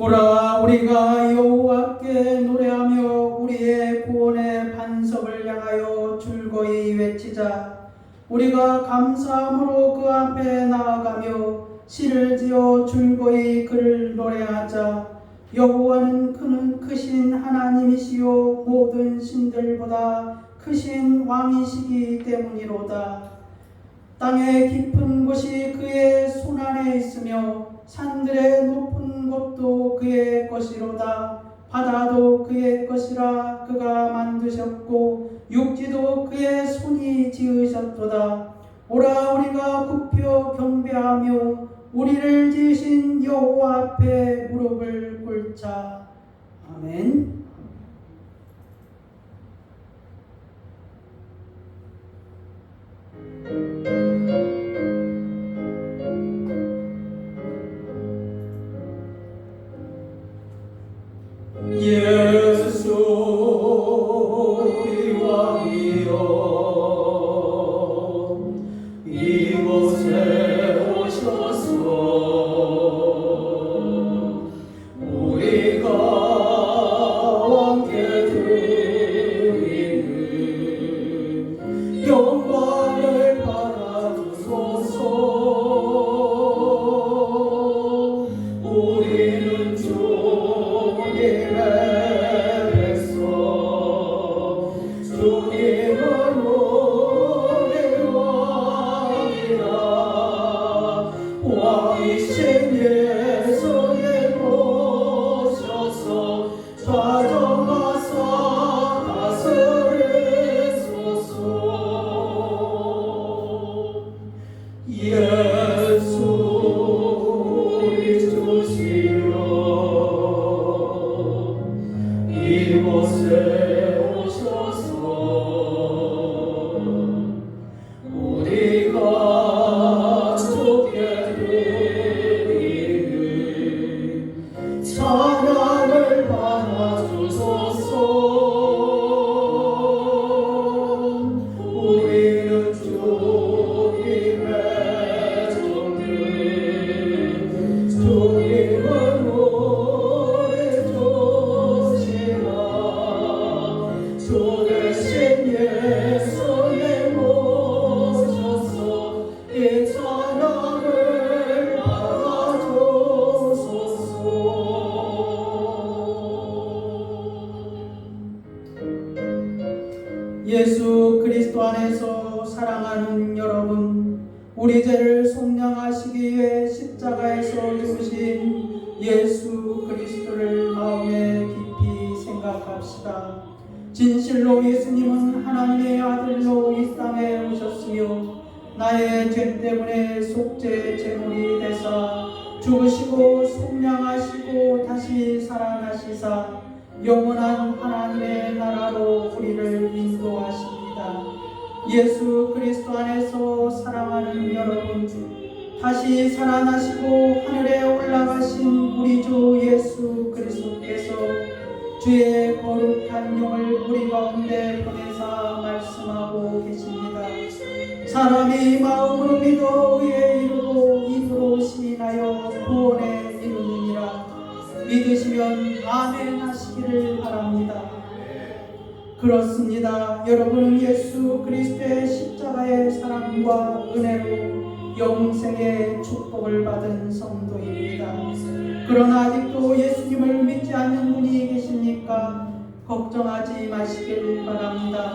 오라 우리가 여호와께 노래하며 우리의 구원의 반석을 향하여 즐거이 외치자. 우리가 감사함으로 그 앞에 나아가며 시를 지어 즐거이 그를 노래하자. 여호와는 그는 크신 하나님이시요 모든 신들보다 크신 왕이시기 때문이로다. 땅의 깊은 곳이 그의 손안에 있으며 산들의 높은 곳도 그의 것이로다. 바다도 그의 것이라 그가 만드셨고 육지도 그의 손이 지으셨도다. 오라 우리가 굽혀 경배하며 우리를 지으신 여호와 앞에 무릎을 꿇자. 아멘. 예수 우리 왕이여 이곳에 오셔서 우리가 왕께 드리는 영광을 받아주소서. 우리는 주님의 백성, 주님은 우리 왕이라. 왕이신 예수님 오셔서 다정하사 다스리소서. 예수 우리 주시여 이곳에 오셔서 우리가 주께 드리는 찬양을 받아주소서. 우리는 주님의 종들, 주님은 우리 주시라. 주 대신 예수님 오셔서 이 찬양을 받아주소서. 예수 그리스도 안에서 사랑하는 여러분, 우리 죄를 속량하시기 위해 십자가에서 죽으신 예수 그리스도를 마음에 깊이 생각합시다. 진실로 예수님은 하나님의 아들로 이 땅에 오셨으며 나의 죄 때문에 속죄 제물이 되사 죽으시고 속량하시고 다시 살아나시사 영원한 하나님의 나라로 우리를 인도하십니다. 예수 그리스도 안에서 사랑하는 여러분, 다시 살아나시고 하늘에 올라가신 우리 주 예수 그리스도께서 주의 거룩한 영을 우리 가운데 보내사 말씀하고 계십니다. 사람이 마음으로 믿어 의에 이르고 입으로 시인하여 구원에 이르느니라. 믿으시면 아멘 하시기를 바랍니다. 그렇습니다. 여러분은 예수 그리스도의 십자가의 사랑과 은혜로 영생의 축복을 받은 성도입니다. 그러나 아직도 예수님을 믿지 않는 분이 계십니까? 걱정하지 마시길 바랍니다.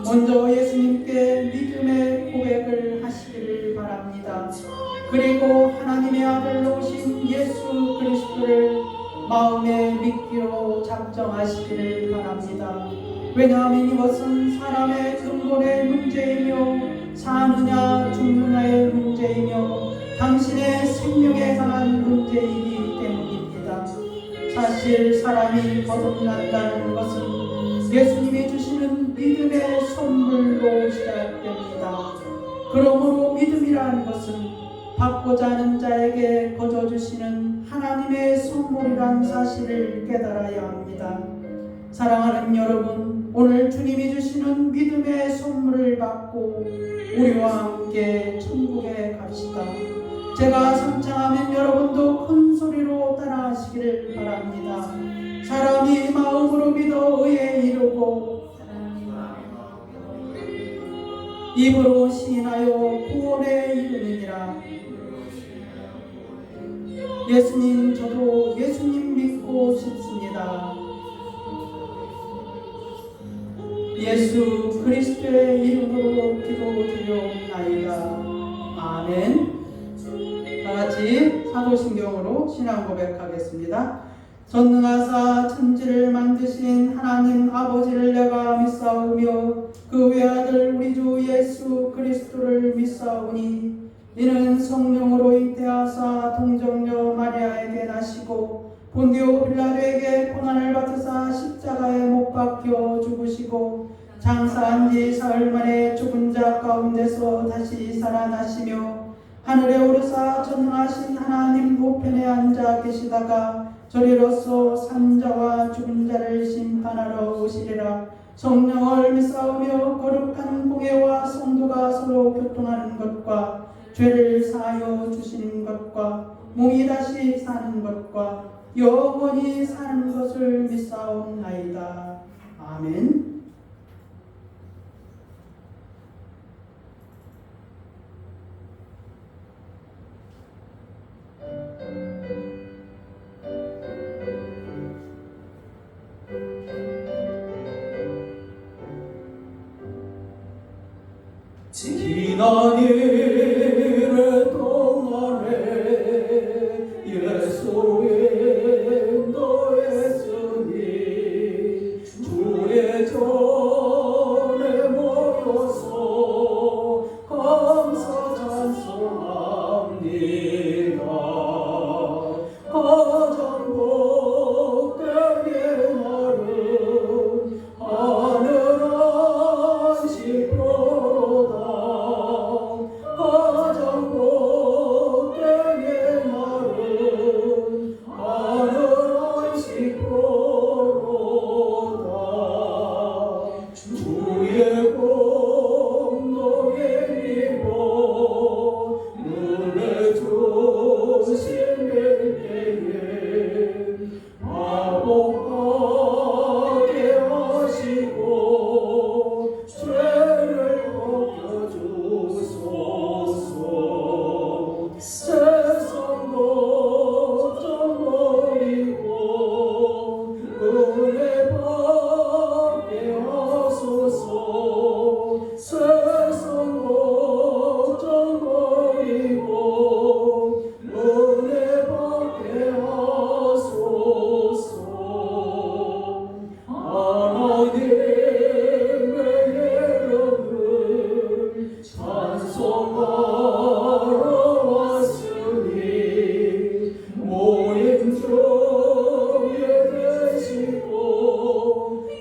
먼저 예수님께 믿음의 고백을 하시기를 바랍니다. 그리고 하나님의 아들로 오신 예수 그리스도를 마음에 믿기로 작정하시기를 바랍니다. 왜냐하면 이것은 사람의 근본의 문제이며 사느냐 죽느냐의 문제이며 당신의 생명에 관한 문제이기 때문입니다. 사실 사람이 거듭난다는 것은 예수님이 주시는 믿음의 선물로 시작됩니다. 그러므로 믿음이라는 것은 받고자 하는 자에게 거저주시는 하나님의 선물이란 사실을 깨달아야 합니다. 사랑하는 여러분, 오늘 주님이 주시는 믿음의 선물을 받고 우리와 함께 천국에 갑시다. 제가 상창하면 여러분도 큰 소리 소리로 따라하시기를 바랍니다. 사람이 마음으로 믿어 의에 이르고 입으로 시인하여 구원에 이르느니라. 예수님, 저도 예수님 믿고 싶습니다. 예수 그리스도의 이름으로 기도드려옵나이다. 아멘. 다같이 사도신경으로 신앙 고백하겠습니다. 전능하사 천지를 만드신 하나님 아버지를 내가 믿사오며 그 외아들 우리 주 예수 그리스도를 믿사오니 이는 성령으로 잉태하사 동정녀 마리아에게 나시고 본디오 빌라도에게 고난을 받으사 십자가에 못 박혀 죽으시고 장사한 지 사흘 만에 죽은 자 가운데서 다시 살아나시며 하늘에 오르사 전능하신 하나님 우편에 앉아 계시다가 저리로서 산자와 죽은 자를 심판하러 오시리라. 성령을 믿사오며 거룩한 공예와 성도가 서로 교통하는 것과 죄를 사하여 주시는 것과 몸이 다시 사는 것과 영원히 사는 것을 믿사옵나이다. 아멘. 지난 일의 동안에 예수 인도했으니 주의 전에 모여서 감사 찬송합니다. 가장 복되게 날은 하늘 안식로다. 가장 복되게 날은 하늘 안식로다. 주의 공덕에 입어 눈에 조심할 때에 마법하게 하시고 죄를 벗겨주소서. 세상 걱정 버리고 은혜 받게 하소서. 세상 걱정 버리고 은혜 받게 하소서. 하나님의 이름을 찬송하러 왔으니 모임 중에 계시고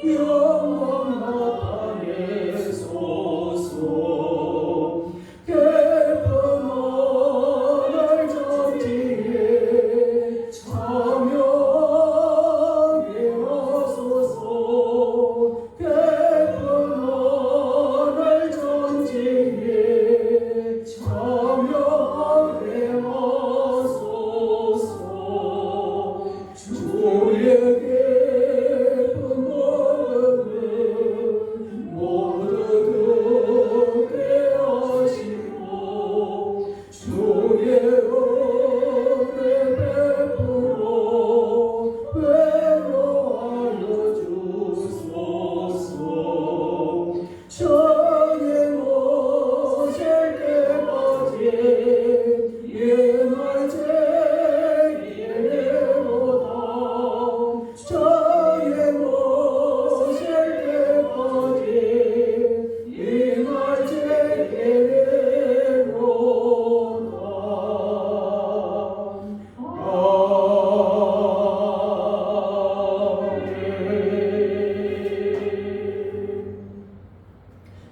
영광 나타내소서. 깊은 하늘 전지에 참여하게 하소서. 깊은 하늘 전지에 참여하게 하소서. 주의 깊은 마음을 모두 듣게 하시고 주의 은혜 베풀어 외로하여 주소서. 정에 모실 때까지 옛날 제기로다. 정에 모실 때까지 옛날 제기로다.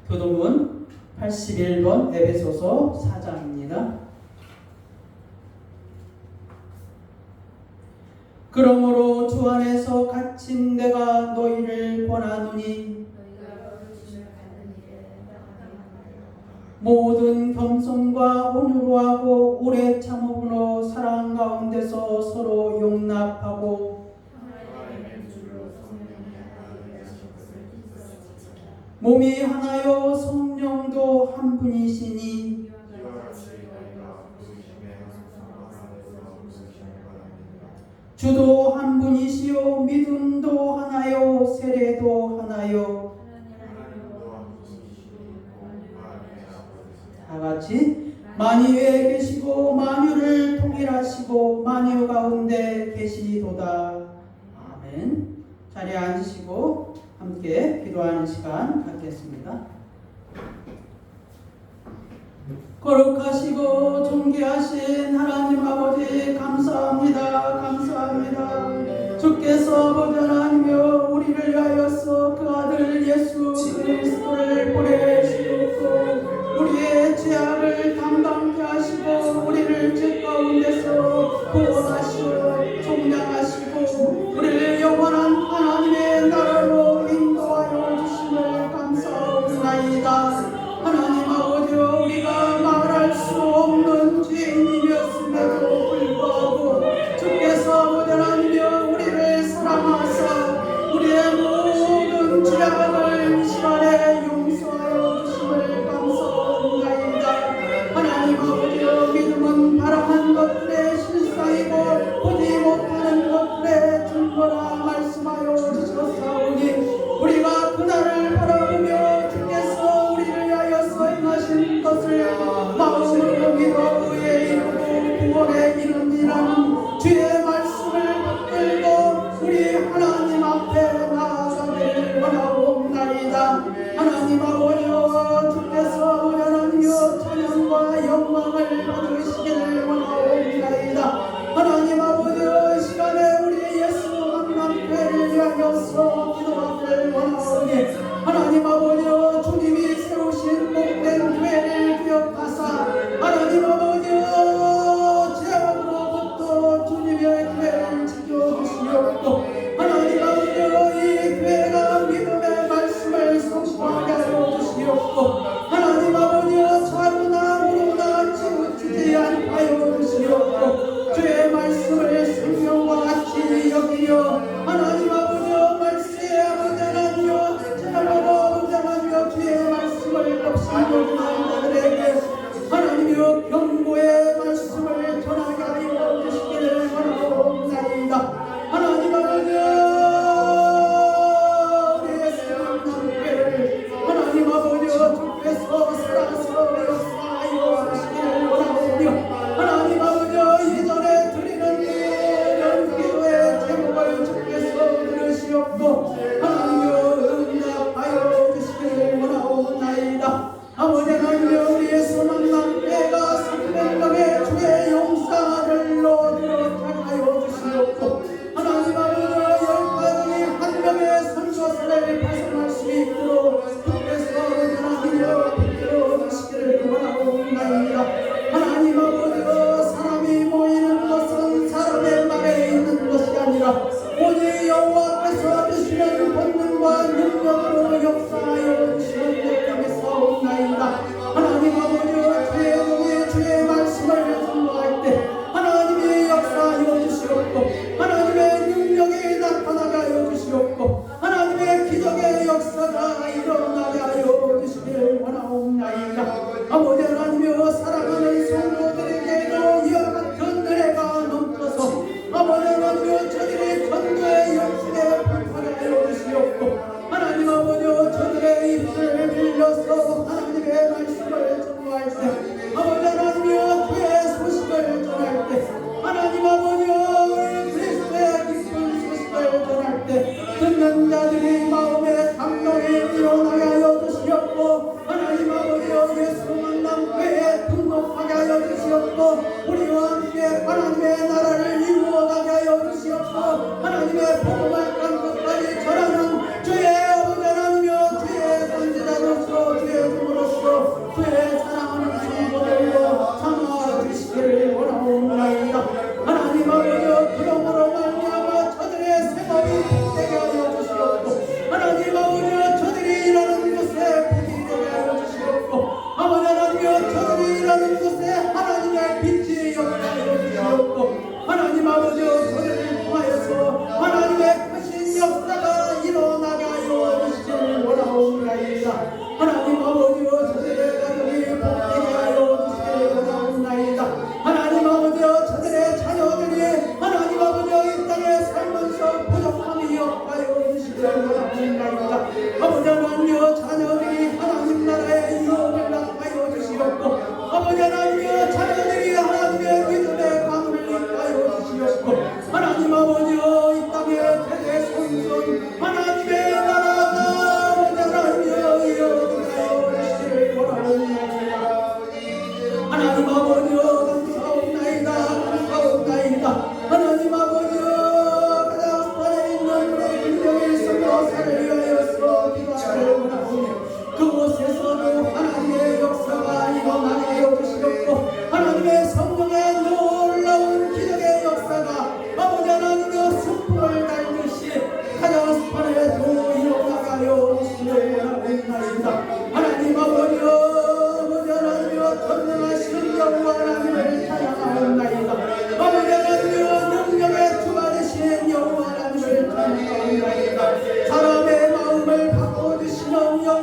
교동문 81번 에베소서 4장입니다. 그러므로 주 안에서 갇힌 내가 너희를 권하노니 모든 겸손과 온유로 하고 오래 참음으로 사랑 가운데서 서로 용납하고 몸이 하나요 성령도 한 분이시니 주도 한 분이시요 믿음도 하나요 세례도 하나요. 다 같이 만유에 계시고 만유를 통일하시고 만유 가운데 계시도다. 아멘. 자리에 앉으시고 함께 기도하는 시간 갖겠습니다. 거룩하시고 존귀하신 하나님 아버지 감사합니다. 감사합니다. 주께서 보존하며 우리를 위하여서 그 아들 예수 그리스도를 보내주셨고 우리의 죄악을 담당케 하시고 우리를 죄 가운데서 구원하시고 종량하시고 우리를 영원한 하나님의 나라로 인도하여 주심을 감사합니다. 하나님 아버지여 우리가 말할 수 없는 죄인이었음에도 불구하고 주께서 보존하며 우리를 사랑하사 우리의 모든 죄악을 이 시간에 용서하여 주심을 감사합니다. 하나님 아버지여 믿음은 바라는 것들의 실상이고 보지 못하는 것들의 증거라 말씀하여 주셨사오니 우리가 그날을 바라보며 주께서 우리를 위하여서 행하신 것을 마음으로 믿어 의에 이르고 구원에 이르니라는 주의 말씀을 붙들고 우리 하나님 앞에 나아가기를 원하옵나이다. 하나님 아버지여 주께서 하나님여 찬양과 영광을 받으시기를 원하옵나이다. 하나님 아버지여 시간에 우리 예수 만남회를 위하여서 기도하기를 원하오니 하나님 아버지여 주님이 세우신 복된 교회를 기억하사 하나님 아버지여 죄악으로부터 주님의 교회를 지켜주시옵고 하나님 아버지여 이 교회가 믿음의 말씀을 선포하게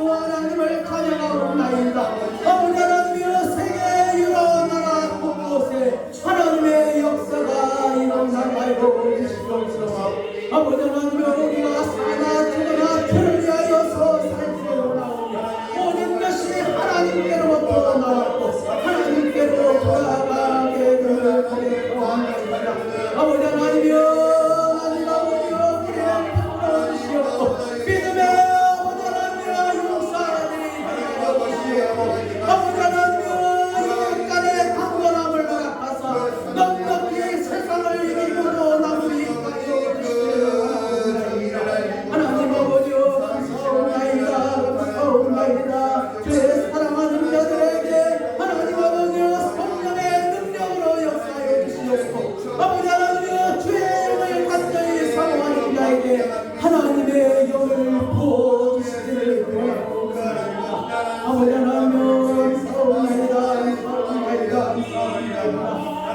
하나님을 찬양하옵나이다. 아버지 하나님이여 세계 여러 나라 곳곳에 하나님의 역사가 일어나가고 계시옵소서. 아버지 하나님이여 우리가 사나 죽으나 주를 위하여서 살기를 원하오며 모든 것이 하나님께로부터 나왔고 하나님께로 돌아가게 되는 고백하옵나이다. 아버지 하나님이여 하나님의 영을 부어주시기를 원하옵나이다. 아버지 하나님 사옵나이다.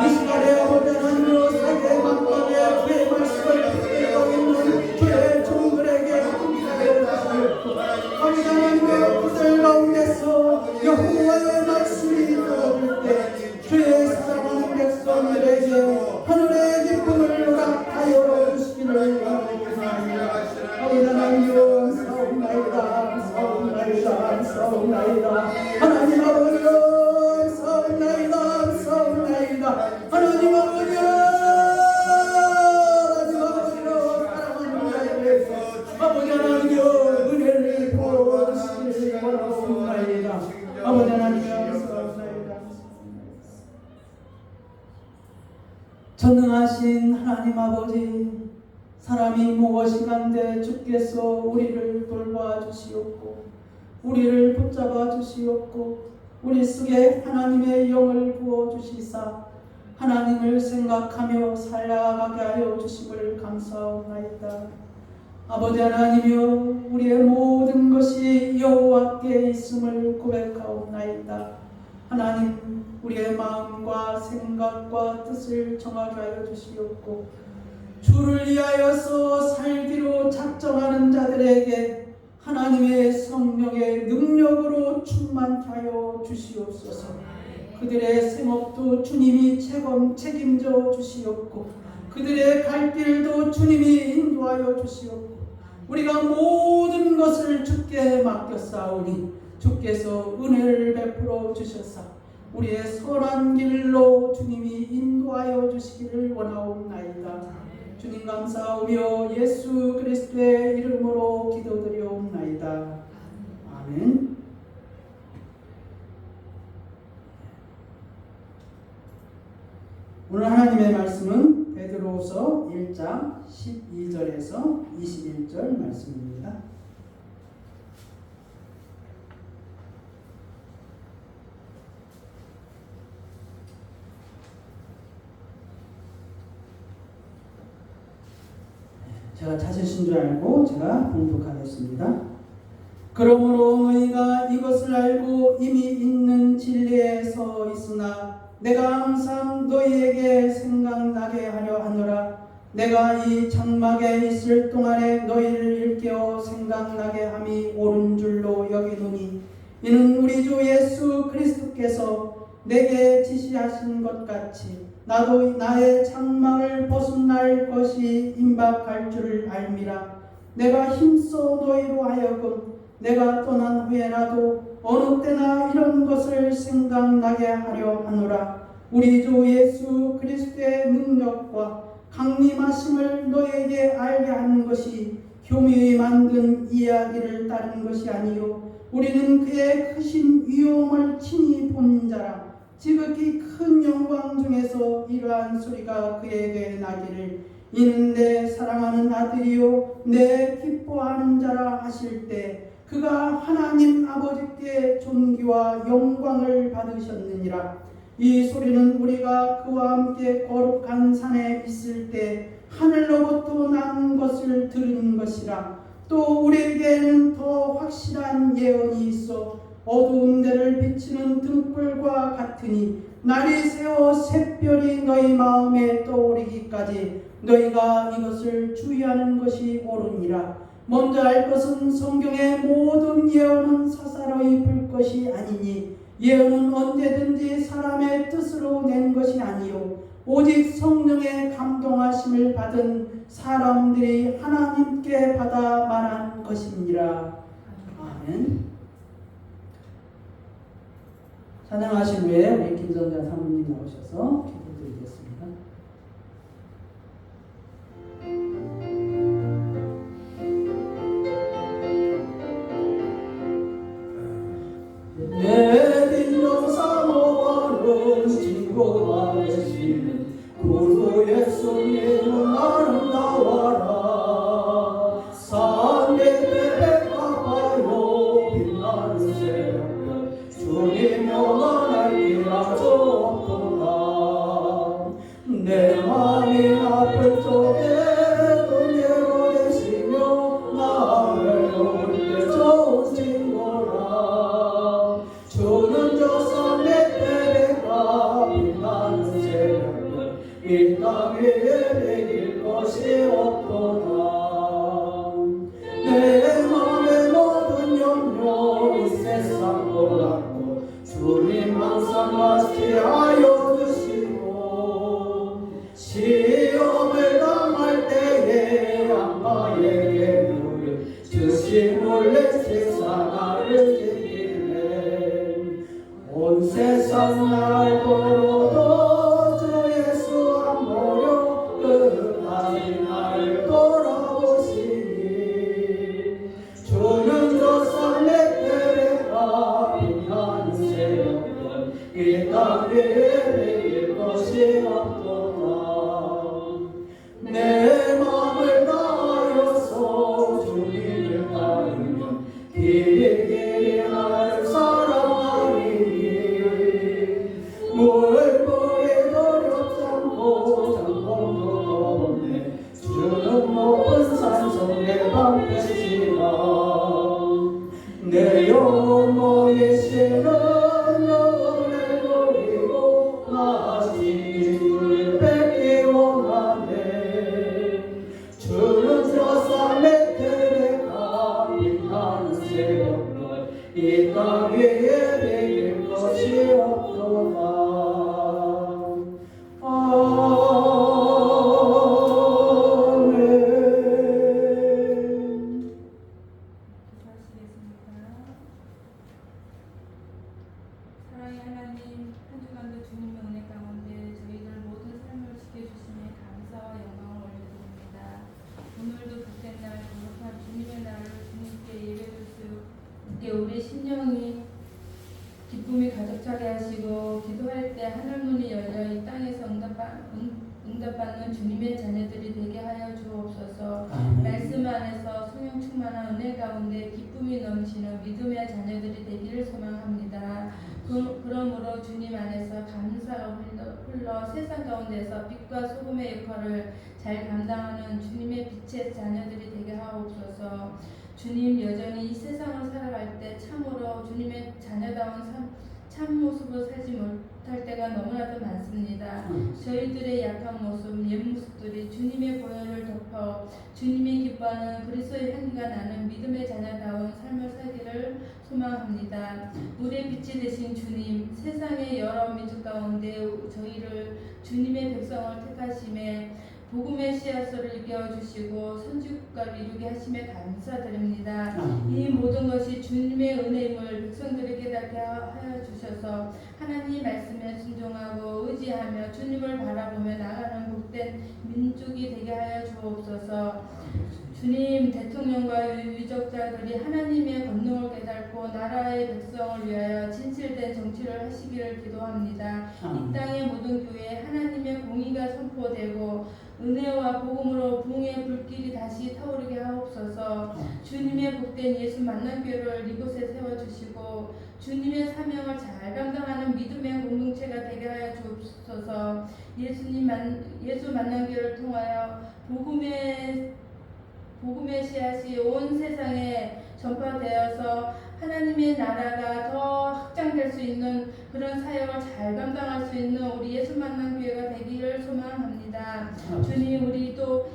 이 시간에 아버지 하나님 세계 만방에 주의 말씀을 듣고 있는 주의 종들에게 함께하여 주시옵소서. 아버지 하나님의 구절 가운데서 여호와의 말씀이 들어올 때 주의 사랑하는 백성들에게 하늘의 기쁨을 허락하여 주시기를 원하옵나이다. 아버지 하나님 사옵나이다. 하나님 아버지여 사옵나이다. 하나님 아버지여 사랑하는 자에게 아버지 하나님여 은혜를 부어주시기를 원하옵나이다. 아버지 하나님여 사옵나이다. 전능하신 하나님 아버지, 사람이 무엇이간데 주께서 우리를 돌봐주시옵고 우리를 붙잡아주시옵고 우리 속에 하나님의 영을 부어주시사 하나님을 생각하며 살아가게 하여 주심을 감사하옵나이다. 아버지 하나님이여 우리의 모든 것이 여호와께 있음을 고백하옵나이다. 하나님 우리의 마음과 생각과 뜻을 정하게 하여 주시옵고 주를 위하여서 살기로 작정하는 자들에게 하나님의 성령의 능력으로 충만케 하여 주시옵소서. 그들의 생업도 주님이 책임져 주시옵고 그들의 갈 길도 주님이 인도하여 주시옵고 우리가 모든 것을 주께 맡겼사오니 주께서 은혜를 베풀어 주셔서 우리의 선한 길로 주님이 인도하여 주시기를 원하옵나이다. 주님 감사하며 예수 그리스도의 이름으로 기도드리옵나이다. 아멘. 오늘 하나님의 말씀은 베드로후서 1장 12절에서 21절 말씀입니다. 제가 찾으신 줄 알고 제가 봉독하겠습니다. 그러므로 너희가 이것을 알고 이미 있는 진리에 서 있으나 내가 항상 너희에게 생각나게 하려 하노라. 내가 이 장막에 있을 동안에 너희를 일깨워 생각나게 함이 옳은 줄로 여기노니 이는 우리 주 예수 그리스도께서 내게 지시하신 것 같이 나도 나의 장막을 벗어날 것이 임박할 줄을 알미라. 내가 힘써 너희로 하여금 내가 떠난 후에라도 어느 때나 이런 것을 생각나게 하려 하노라. 우리 주 예수 그리스도의 능력과 강림하심을 너에게 알게 하는 것이 교묘히 만든 이야기를 따르는 것이 아니요 우리는 그의 크신 위엄을 친히 본 자라. 지극히 큰 영광 중에서 이러한 소리가 그에게 나기를 이는 내 사랑하는 아들이요 내 기뻐하는 자라 하실 때 그가 하나님 아버지께 존귀와 영광을 받으셨느니라. 이 소리는 우리가 그와 함께 거룩한 산에 있을 때 하늘로부터 난 것을 들은 것이라. 또 우리에게는 더 확실한 예언이 있어 어두운 데를 비치는 등불과 같으니 날이 새어 샛별이 너희 마음에 떠오르기까지 너희가 이것을 주의하는 것이 옳으니라. 먼저 알 것은 성경의 모든 예언은 사사로이 불 것이 아니니 예언은 언제든지 사람의 뜻으로 낸 것이 아니요 오직 성령의 감동하심을 받은 사람들이 하나님께 받아 말한 것이니라. 아멘. 찬양하신 후에 우리 김선자 사모님 나오셔서 기도드리겠습니다. 내 빈정 사모하는 친구가 되시는 구주 예수님은 아름다워라. 산계대 갚아요 빛나는 새벽별 주님 영원할 길 아주옵도다. 내 마음이 아플 적에 은혜로 되시며 나를 도울 때 좋은 친구라. 주는 저 산의 때가 빛나는 새벽별 이 땅 위에 내길 것이 없도다. 내 맘의 모든 염려 이 세상 보라고 주님 항상 맞이하여 주시고 시험을 당할 때에 악마에게 물을 주신 몰래 세상 나를 지키네. 온 세상 날 보러도 주 예수 안 보려 끝까지 나를 돌아보시니 주는 저 산의 때가 빛나는 새벽별 이 땅 위에 내길 것이 없도다. 내 맘을 다하여서 주님을 따르면 길이 나를 사랑하리니 물불이 두렵지 않고 장봉도 없네. 주는 높은 산속에 방패시라. 내 영혼 모이시는 영혼을 노리고 나 진리를 뵙기 원하네. 주는 저 산의 때가 빛나는 새벽별 이 땅 위에 내길 것이 없도다. 아멘. 사랑의 하나님, 한 주간도 주님의 은혜 가운데 저희들 모든 삶을 지켜주시니 감사와 영광을 올려드립니다. 오늘도 복된 날, 거룩한 주님의 날을 주님께 예배드릴 수 있게 우리 심령이 기쁨이 가득 차게 하시고 기도할 때 하늘문이 열려 이 땅에서 응답받는 주님의 자녀들이 되게 하여 주옵소서. 말씀 안에서 성령 충만한 은혜 가운데 기쁨이 넘치는 믿음의 자녀들이 되기를 소망합니다. 그러므로 주님 안에서 감사가 흘러 세상 가운데서 빛과 소금의 역할을 잘 감당하는 주님의 빛의 자녀들이 되게 하옵소서. 주님 여전히 이 세상을 살아갈 때 참으로 주님의 자녀다운 참 모습을 살지 못할 때가 너무나도 많습니다. 저희들의 약한 모습, 옛 모습들이 주님의 보혈을 덮어 주님이 기뻐하는 그리스도의 향기가 나는 믿음의 자녀다운 삶을 살기를 소망합니다. 우리의 빛이 되신 주님, 세상의 여러 민족 가운데 저희를 주님의 백성을 택하심에 복음의 씨앗을 이겨주시고 선지국가를 이루게 하심에 감사드립니다. 이 모든 것이 주님의 은혜임을 백성들에게 깨닫게 하여 주셔서 하나님 말씀에 순종하고 의지하며 주님을 바라보며 나가는 복된 민족이 되게 하여 주옵소서. 주님, 대통령과 위족자들이 하나님의 권능을 깨닫고 나라의 백성을 위하여 진실된 정치를 하시기를 기도합니다. 이 땅의 모든 교회에 하나님의 공의가 선포되고 은혜와 복음으로 부흥의 불길이 다시 타오르게 하옵소서. 주님의 복된 예수 만남교회를 이곳에 세워주시고 주님의 사명을 잘 감당하는 믿음의 공동체가 되게 하여 주옵소서. 예수 만남교회를 통하여 복음의 씨앗이 온 세상에 전파되어서 하나님의 나라가 더 확장될 수 있는 그런 사역을 잘 감당할 수 있는 우리 예수 만남 교회가 되기를 소망합니다. 주님, 우리도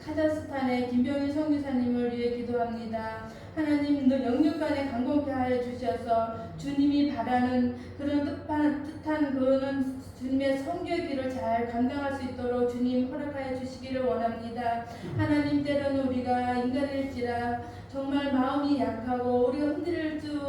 카자흐스탄의 김병희 선교사님을 위해 기도합니다. 하나님 늘 영육간에 강건케 하여 주셔서 주님이 바라는 그런 뜻한 그는 주님의 선교의 길을 잘 감당할 수 있도록 주님 허락하여 주시기를 원합니다. 하나님 때로는 우리가 인간일지라 정말 마음이 약하고 우리가 흔들릴 줄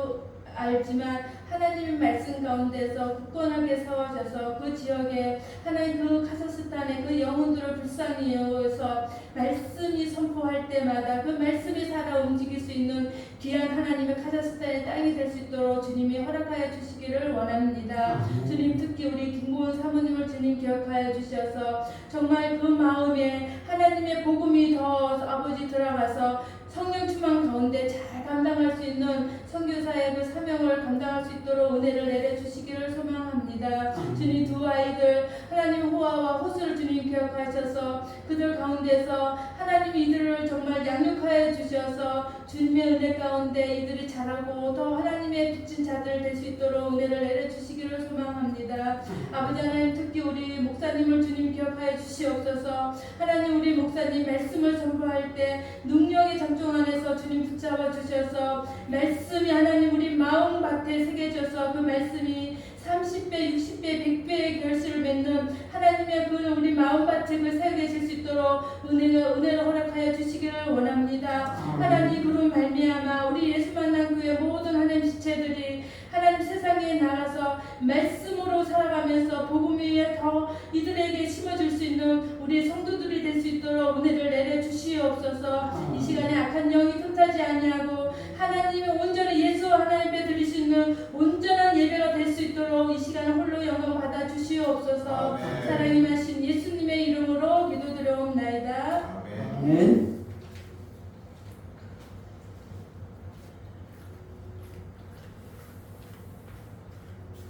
알지만 하나님의 말씀 가운데서 굳건하게 서셔서 그 지역에 하나님 그 카자흐스탄의 그 영혼들을 불쌍히 여겨서 말씀이 선포할 때마다 그 말씀이 살아 움직일 수 있는 귀한 하나님의 카자흐스탄의 땅이 될 수 있도록 주님이 허락하여 주시기를 원합니다. 주님 특히 우리 김고은 사모님을 주님 기억하여 주셔서 정말 그 마음에 하나님의 복음이 더 아버지 들어가서 성령 충만 가운데 잘 감당할 수 있는 선교사의 그 사명을 감당할 수 있도록 은혜를 내려주시기를 소망합니다. 주님 두 아이들 하나님 호아와 호수를 주님 기억하셔서 그들 가운데서 하나님 이들을 정말 양육하여 주셔서 주님의 은혜 가운데 이들이 자라고 더 하나님의 빚진 자들 될 수 있도록 은혜를 내려주시기를 소망합니다. 아버지 하나님 특히 우리 목사님을 주님 기억하여 주시옵소서. 하나님 우리 목사님 말씀을 선포할 때 능력의 장종 안에서 주님 붙잡아 주셔서 말씀이 하나님 우리 마음밭에 새겨져서 그 말씀이 30배, 60배, 100배의 결실을 맺는 하나님의 그 우리 마음밭에 그 새겨질 수 있도록 은혜를 허락하여 주시기를 원합니다. 하나님 그런 말미암아 우리 예수 만난 교회 모든 하나님 지체들이 하나님 세상에 나가서 말씀으로 살아가면서 복음 위에 더 이들에게 심어줄 수 있는 우리 성도들이 될 수 있도록 은혜를 내려주시옵소서. 이 시간에 악한 영이 틈타지 아니하고 하나님의 온전히 예수 하나님 앞에 드릴 수 있는 온전한 예배가 될 수 있도록 이 시간에 홀로 영광 받아 주시옵소서. 사랑이 마신 예수님의 이름으로 기도드려옵나이다. 아멘.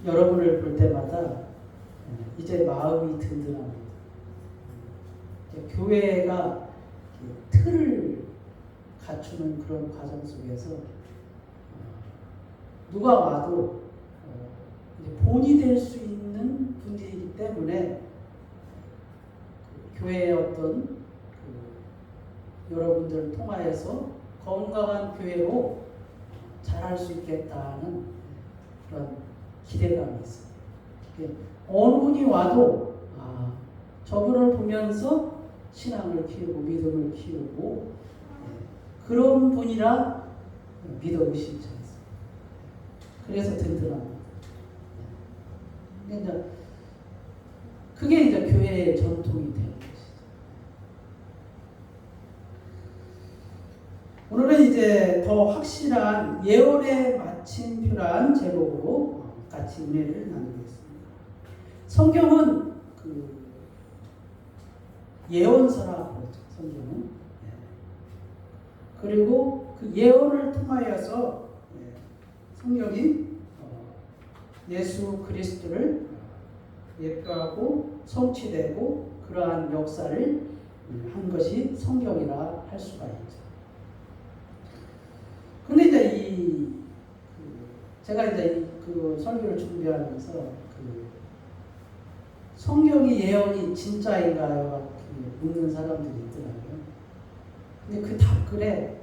여러분을 볼 때마다 이제 마음이 든든합니다. 이제 교회가 틀을 갖추는 그런 과정 속에서 누가 와도 이제 본이 될 수 있는 분들이기 때문에 교회의 어떤 여러분들을 통하여서 건강한 교회로 자랄 수 있겠다는 그런 기대감이 있습니다. 어느 분이 와도 저분을 보면서 신앙을 키우고 믿음을 키우고 그런 분이라 믿어 의심치 않습니다. 그래서 든든합니다. 그게 이제 교회의 전통이 되는 것이죠. 오늘은 이제 더 확실한 예언의 마침표란 제목으로 같이 은혜를 나누겠습니다. 성경은 그 예언서라고 그러죠. 성경은. 그리고 그 예언을 통하여서 성경이 예수 그리스도를 예표하고 성취되고 그러한 역사를 한 것이 성경이라 할 수가 있죠. 근데 이제 제가 이제 그 설교를 준비하면서 성경이 예언이 진짜인가요? 묻는 사람들이 있더라고요. 근데 그 답글에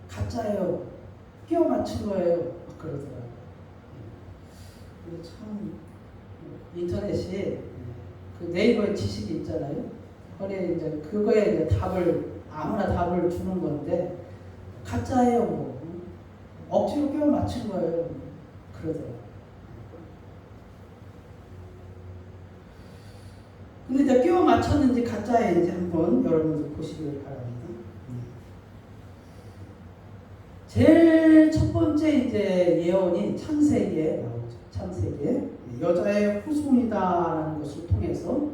가짜예요. 끼워 맞춘 거예요. 막 그러더라고요. 근데 참 인터넷이 그 네이버에 지식이 있잖아요. 거기에 이제 그거에 이제 답을 아무나 답을 주는 건데 가짜예요. 뭐 억지로 끼워 맞춘 거예요. 그러더라고요. 근데 이제 끼워 맞췄는지 가짜인지 한번 여러분들 보시길 바랍니다. 제일 첫 번째 이제 예언이 창세기에 나오죠. 창세기에 여자의 후손이다라는 것을 통해서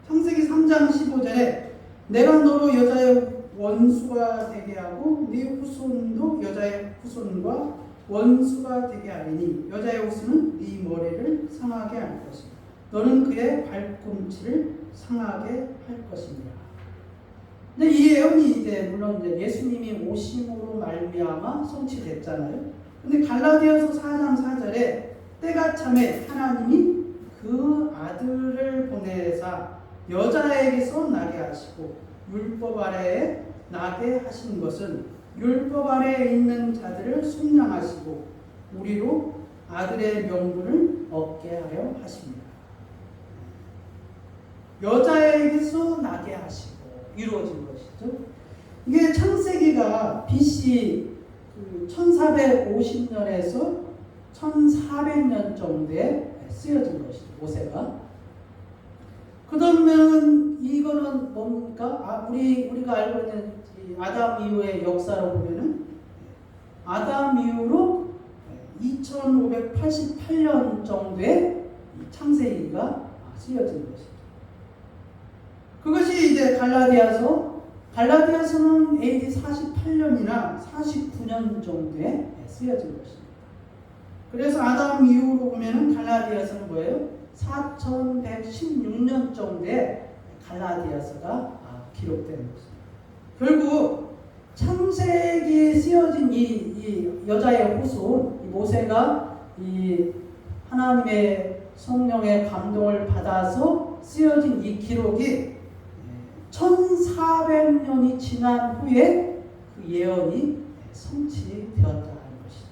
창세기 3장 15절에 내가 너로 여자의 원수가 되게 하고 네 후손도 여자의 후손과 원수가 되게 하리니 여자의 후손은 네 머리를 상하게 할 것이다. 너는 그의 발꿈치를 상하게 할 것입니다. 근데 이 예언이 이제 물론 이제 예수님이 오심으로 말미암아 성취됐잖아요. 근데 갈라디아서 4장 4절에 때가 참에 하나님이 그 아들을 보내사 여자에게서 나게 하시고 율법 아래에 나게 하신 것은 율법 아래에 있는 자들을 속량하시고 우리로 아들의 명분을 얻게 하려 하십니다. 여자에게서 나게 하시고 이루어진 것이죠. 이게 창세기가 BC 1450년에서 1400년 정도에 쓰여진 것이죠. 모세가. 그러면 이거는 뭡니까? 우리가 알고 있는 아담 이후의 역사로 보면은 아담 이후로 2588년 정도에 창세기가 쓰여진 것이죠. 그것이 이제 갈라디아서는 AD 48년이나 49년 정도에 쓰여진 것입니다. 그래서 아담 이후로 보면은 갈라디아서는 뭐예요? 4116년 정도에 갈라디아서가 기록된 것입니다. 결국 창세기에 쓰여진 이 여자의 호소, 이 모세가 이 하나님의 성령의 감동을 받아서 쓰여진 이 기록이 1400년이 지난 후에 그 예언이 성취되었다는 것이죠.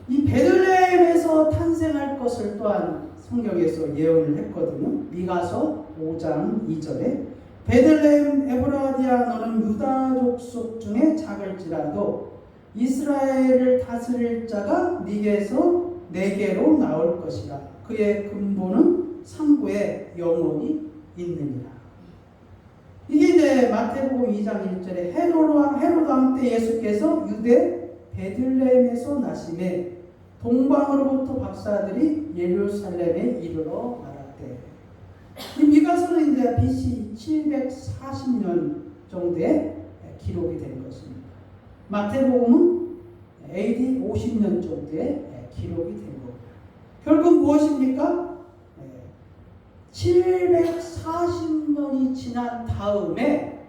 이 베들레헴에서 탄생할 것을 또한 성경에서 예언을 했거든요. 미가서 5장 2절에 베들레헴 에브라디아 너는 유다 족속 중에 작을지라도 이스라엘을 다스릴 자가 네게로 나올 것이라. 그의 근본은 상고에 영원히 있느니라. 이게 이제 마태복음 2장 1절에 헤로드 왕 때 예수께서 유대 베들레헴에서 나심에 동방으로부터 박사들이 예루살렘에 이르러 말았대. 이 미가서는 이제 BC 740년 정도에 기록이 된 것입니다. 마태복음은 AD 50년 정도에 기록이 된 겁니다. 결국 무엇입니까? 740년이 지난 다음에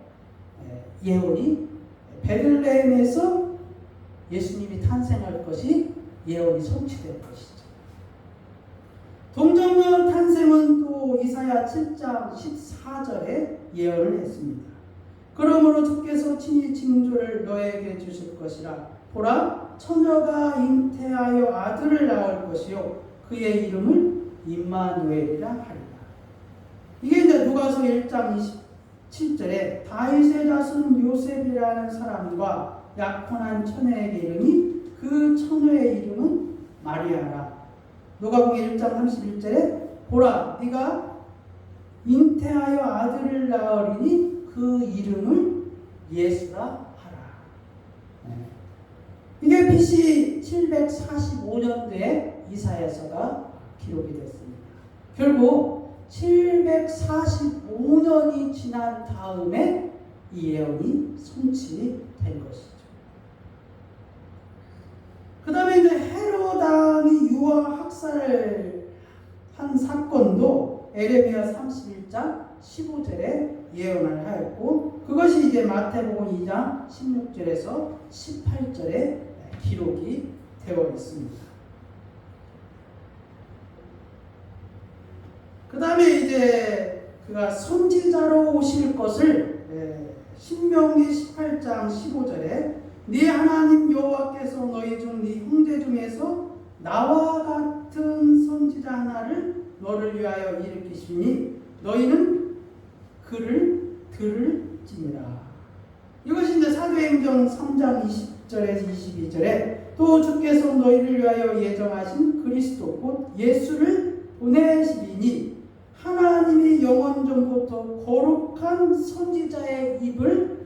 예언이 베들레헴에서 예수님이 탄생할 것이 예언이 성취된 것이죠. 동정녀 탄생은 또 이사야 7장 14절에 예언을 했습니다. 그러므로 주께서 친히 징조를 너에게 주실 것이라. 보라, 처녀가 잉태하여 아들을 낳을 것이요 그의 이름을 임마누엘이라 하리라. 이게 이제 누가서 1장 27절에 다윗의 자손 요셉이라는 사람과 약혼한 처녀에게 이르니 그 처녀의 이름은 마리아라. 누가복음 1장 31절에 보라, 네가 잉태하여 아들을 낳으리니 그 이름을 예수라 하라. 이게 BC 745년도에 이사야서가 기록이 됐습니다. 결국 745년이 지난 다음에 이 예언이 성취된 것이죠. 그 다음에 이제 헤로당이 유아 학살을 한 사건도 에레미야 31장 15절에 예언을 하였고, 그것이 이제 마태복음 2장 16절에서 18절에 기록이 되어 있습니다. 그 다음에 이제 그가 선지자로 오실 것을 신명기 18장 15절에 네 하나님 여호와께서 너희 중 네 형제 중에서 나와 같은 선지자 하나를 너를 위하여 일으키시니 너희는 그를 들을지니라. 이것이 이제 사도행전 3장 20절에서 22절에 또 주께서 너희를 위하여 예정하신 그리스도 곧 예수를 보내시리니 하나님이 영원 전부터 거룩한 선지자의 입을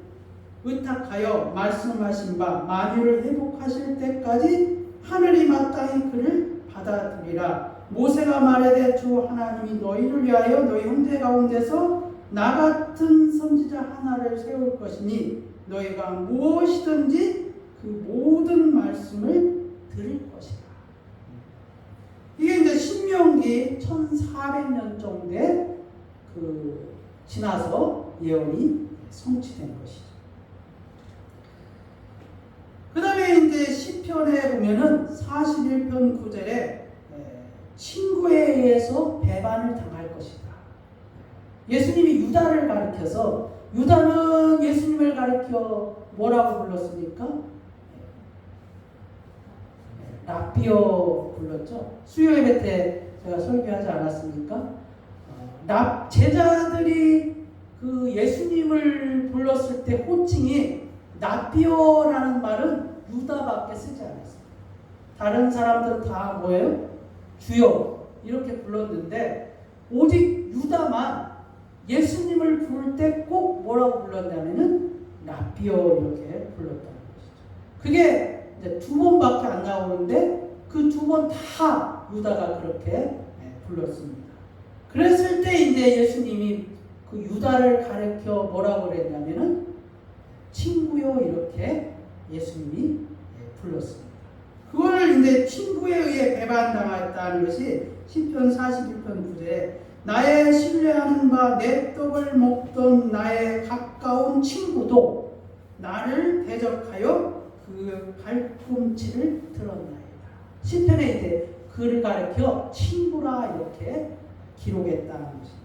의탁하여 말씀하신 바 만유를 회복하실 때까지 하늘이 마땅히 그를 받아들이라. 모세가 말하되 주 하나님이 너희를 위하여 너희 형제 가운데서 나 같은 선지자 하나를 세울 것이니 너희가 무엇이든지 그 모든 말씀을 들을 것이라. 이게 이제 신명기 1400년 정도에 지나서 예언이 성취된 것이죠. 그 다음에 이제 시편에 보면은 41편 9절에 친구에 의해서 배반을 당할 것이다. 예수님이 유다를 가리켜서 유다는 예수님을 가리켜 뭐라고 불렀습니까? 랍비어 불렀죠. 수요 예배 때 제가 설교하지 않았습니까? 제자들이 그 예수님을 불렀을 때 호칭이 랍비어라는 말은 유다밖에 쓰지 않았어요. 다른 사람들은 다 뭐예요? 주여 이렇게 불렀는데 오직 유다만 예수님을 부를 때 꼭 뭐라고 불렀냐면은 랍비어 이렇게 불렀다는 것이죠. 그게 이제 2번밖에 안 나오는데 그 2번 다 유다가 그렇게 불렀습니다. 그랬을 때 이제 예수님이 그 유다를 가리켜 뭐라고 그랬냐면은 친구요 이렇게 예수님이 불렀습니다. 그걸 이제 친구에 의해 배반당했다는 것이 시편 41편 9절에 나의 신뢰하는 바 내 떡을 먹던 나의 가까운 친구도 나를 대적하여 그 발꿈치를 들었나이다. 시편에 이제 그를 가리켜 친구라 이렇게 기록했다는 것입니다.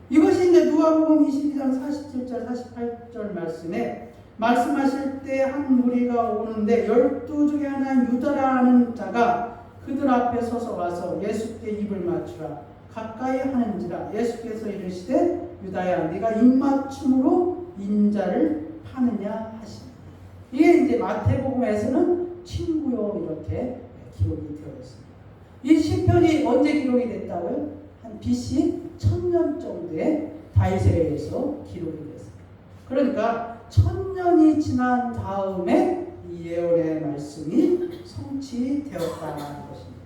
이것이 이제 누가복음 22장 47절 48절 말씀에 말씀하실 때 한 무리가 오는데 12 중에 하나인 유다라는 자가 그들 앞에 서서 와서 예수께 입을 맞추라 가까이 하는지라 예수께서 이르시되 유다야 네가 입맞춤으로 인자를 파느냐 하시니 이게 이제 마태복음에서는 친구요 이렇게 기록이 되어 있습니다. 이 시편이 언제 기록이 됐다고요? 한 BC 1000년 정도에 다윗에 의해서 기록이 됐습니다. 그러니까 1000년이 지난 다음에 이 예언의 말씀이 성취되었다는 것입니다.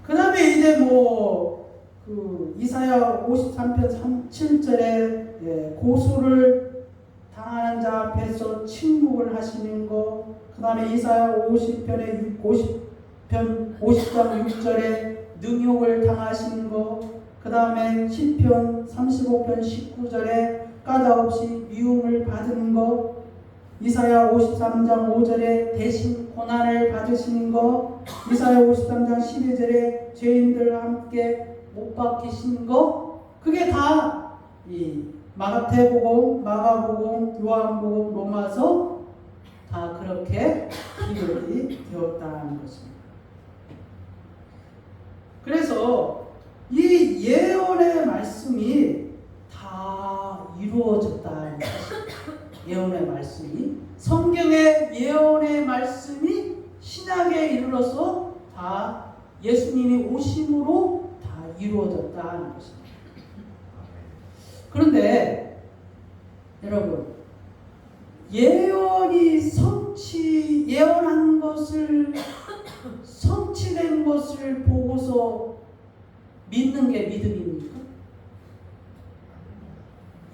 그 다음에 이제 그 이사야 53편 7절에 고소를 당하는 자 앞에서 침묵을 하시는 거, 그 다음에 이사야 50장 6절에 능욕을 당하시는 거, 그 다음에 시편 35편 19절에 까닭없이 미움을 받은 거, 이사야 53장 5절에 대신 고난을 받으시는 거, 이사야 53장 12절에 죄인들과 함께 못 박히신 거, 그게 다 이 마태복음, 마가복음, 요한복음, 로마서 다 그렇게 기록이 되었다는 것입니다. 그래서 이 예언의 말씀이 다 이루어졌다는 것입니다. 예언의 말씀이 성경의 예언의 말씀이 신약에 이르러서 다 예수님이 오심으로 다 이루어졌다는 것입니다. 그런데 여러분 예언한 것을 성취된 것을 보고서 믿는 게 믿음입니까?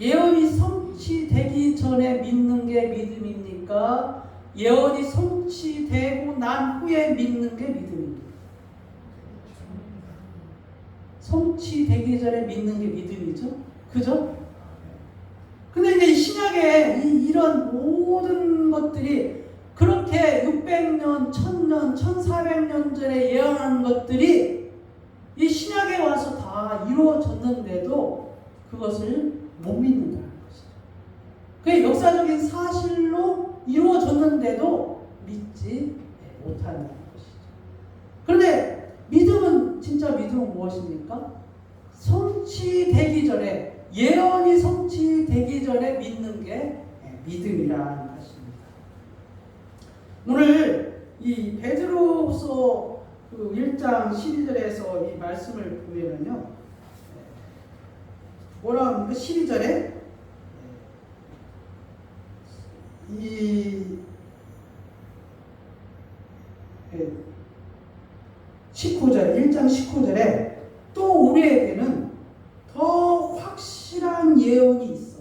예언이 성취되기 전에 믿는 게 믿음입니까? 예언이 성취되고 난 후에 믿는 게 믿음입니까? 성취되기 전에 믿는 게 믿음이죠? 그죠? 근데 이제 신약에 이런 모든 것들이 그렇게 600년, 1000년, 1400년 전에 예언한 것들이 이 신약에 와서 다 이루어졌는데도 그것을 못 믿는다는 것이죠. 그게 역사적인 사실로 이루어졌는데도 믿지 못하는 것이죠. 그런데 믿음은 진짜 믿음은 무엇입니까? 성취되기 전에 예언이 성취되기 전에 믿는 게 믿음이라는 것입니다. 오늘 이 베드로서 그 1장 12절에서 이 말씀을 보면은요, 뭐라고 합니까? 12절에 이 19절, 1장 19절에 또 우리에게는 더 확실한 예언이 있어.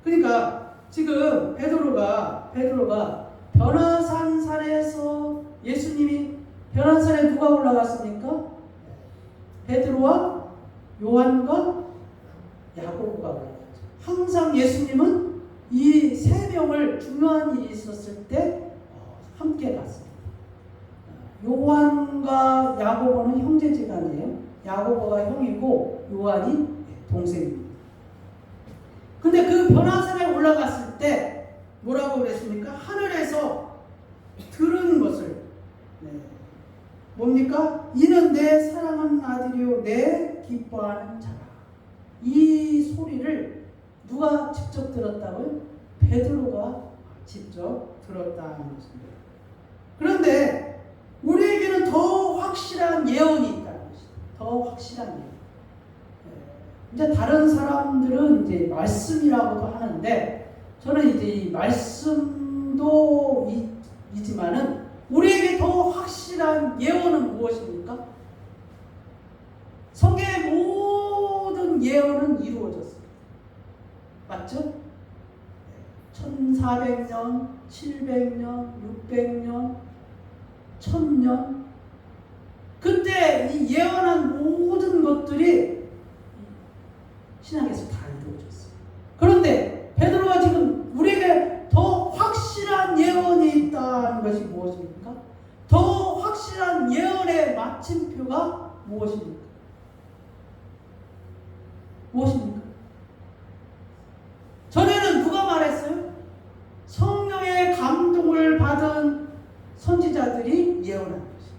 그러니까 지금 베드로가 변화산산에서 예수님이 변화산에 누가 올라갔습니까? 베드로와 요한과 야고보가 올라갔죠. 항상 예수님은 이 세 명을 중요한 일이 있었을 때 함께 갔습니다. 요한과 야고보는 형제지간이에요. 야고보가 형이고 요한이 동생입니다. 근데 그 변화산에 올라갔을 때 뭐라고 그랬습니까? 하늘에서 들은 것을 뭡니까? 이는 내 사랑하는 아들이요 내 기뻐하는 자라. 이 소리를 누가 직접 들었다고요? 베드로가 직접 들었다는 것입니다. 그런데 우리에게는 더 확실한 예언이 있다는 것입니다. 더 확실한 예언. 이제 다른 사람들은 이제 말씀이라고도 하는데 저는 이제 이 말씀도 있지만은 우리에게 더 확실한 예언은 무엇입니까? 성경의 모든 예언은 이루어졌습니다. 맞죠? 1400년, 700년, 600년, 1000년 그때 이 예언한 모든 것들이 신약에서 다 이루어졌어요. 그런데 베드로가 지금 우리에게 더 확실한 예언이 있다는 것이 무엇입니까? 더 확실한 예언의 마침표가 무엇입니까? 무엇입니까? 전에는 누가 말했어요? 성령의 감동을 받은 선지자들이 예언한 것이에요.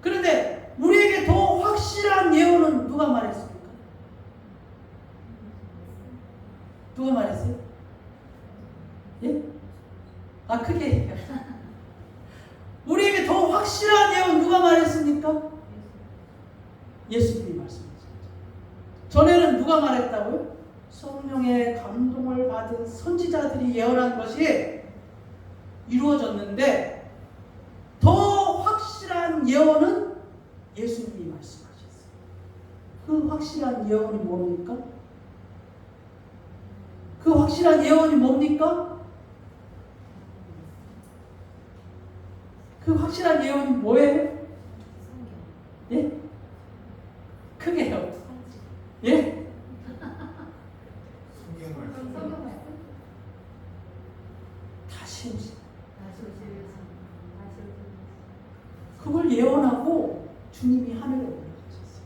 그런데 우리에게 더 확실한 예언은 누가 말했습니까? 누가 말했어요? 예? 아, 크게 얘기해요. 우리에게 더 확실한 예언 누가 말했습니까? 예수님이 말씀하셨죠. 전에는 누가 말했다고요? 성령의 감동을 받은 선지자들이 예언한 것이 이루어졌는데 더 확실한 예언은 예수님이 말씀하셨어요. 그 확실한 예언이 뭡니까? 그 확실한 예언이 뭡니까? 그 확실한 예언이 뭐예요? 예? 크게요. 예? 다시 오시. 그걸 예언하고 주님이 하늘에 올라가셨어요.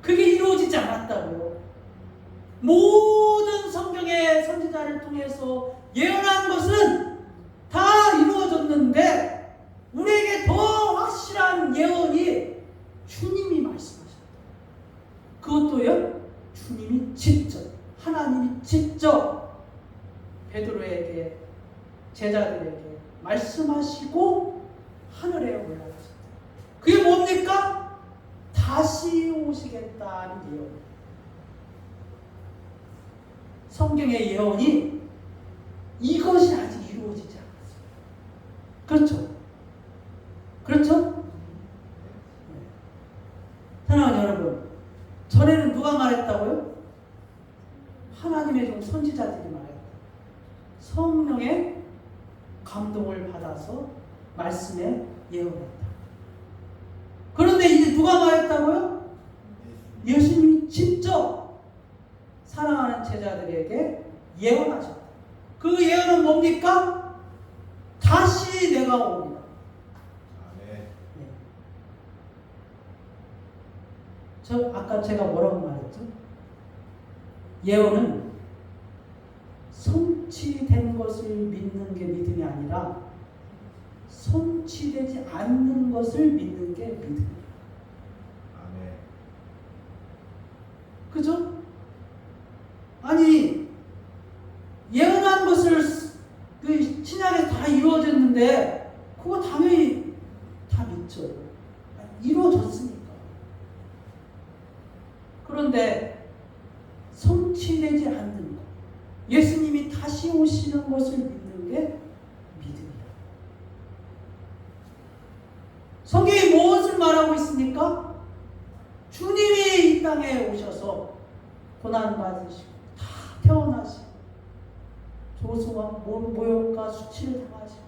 그게 이루어지지 않았다고요. 모든 성경의 선지자를 통해서 예언한 것은 다 이루어졌는데 우리에게 더 확실한 예언이 주님이 말씀하셨다. 그것도요, 주님이 직접, 하나님이 직접 베드로에게, 제자들에게 말씀하시고 하늘에 올라가셨다. 그게 뭡니까? 다시 오시겠다는 예언. 성경의 예언이 이것이 아직 이루어지지 않았어요. 그렇죠? 그렇죠? 사랑하는 여러분, 전에는 누가 말했다고요? 하나님의 종 선지자들이 말했다. 성령의 감동을 받아서 말씀에 예언했다. 그런데 이제 누가 말했다고요? 예수님이 직접 사랑하는 제자들에게 예언하셨다. 그 예언은 뭡니까? 다시 내가 옵니다. 저 아까 제가 뭐라고 말했죠? 예언은 성취된 것을 믿는 게 믿음이 아니라 성취되지 않는 것을 믿는 게 믿음이에요. 그죠? 아니, 예언한 것을 그 신약에서 다 이루어졌는데 그거 당연히 다 믿죠. 이루어졌으니까. 그런데 성취되지 않는 것, 예수님이 다시 오시는 것을 믿는 게 믿음이다. 성경이 무엇을 말하고 있습니까? 주님이 이 땅에 오셔서 고난받으시고 다 태어나시고 조소와 모욕과 수치를 당하시고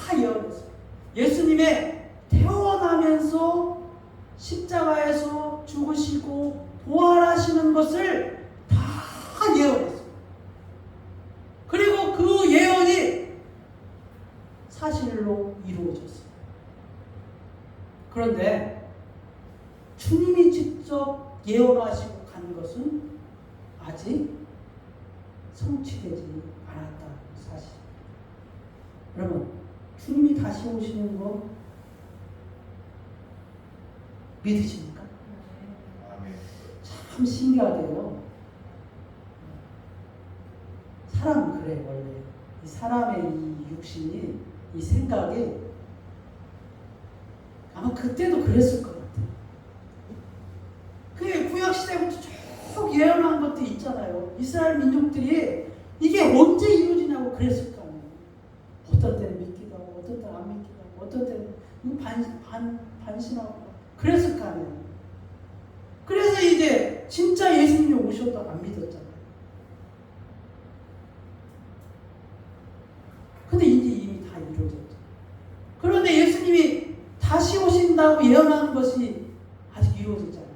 다 예언했어요. 예수님의 태어나면서 십자가에서 죽으시고 부활하시는 것을 다 예언했어요. 그리고 그 예언이 사실로 이루어졌어요. 그런데 직접 예언하시고 간 것은 아직 성취되지 않았다는 사실. 여러분, 주님이 다시 오시는 거 믿으십니까? 아멘. 참 신기하게요. 사람은 그래 원래. 이 사람의 이 육신이, 이 생각이 아마 그때도 그랬을 것 같아요. 그 구약 시대부터 쭉 예언한 것도 있잖아요. 이스라엘 민족들이 이게 언제 이루어지냐고 그랬을 거 아니에요. 어떤 때는 믿기도 하고, 어떤 때는 안 믿기도 하고, 어떤 때는 반신하고 그랬을 거 아니에요. 그래서 이제 진짜 예수님이 오셔도 안 믿었잖아요. 근데 이제 이미 다 이루어졌죠. 그런데 예수님이 다시 오신다고 예언하는 것이 아직 이루어지지 않았다.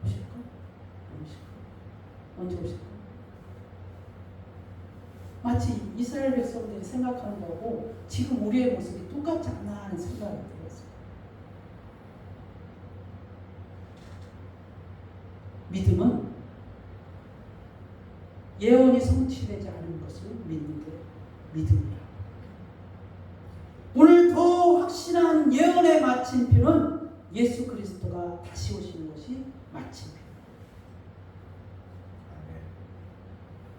오실까? 안 오실까? 언제 오실까? 마치 이스라엘 백성들이 생각하는 거고 지금 우리의 모습이 똑같지 않나 하는 생각이 들었어요. 믿음은 예언이 성취되지 않은 것을 믿는 게 믿음이라. 오늘 더 확실한 예언의 마침표는 예수 그리스도가 다시 오시는 것이 마침표.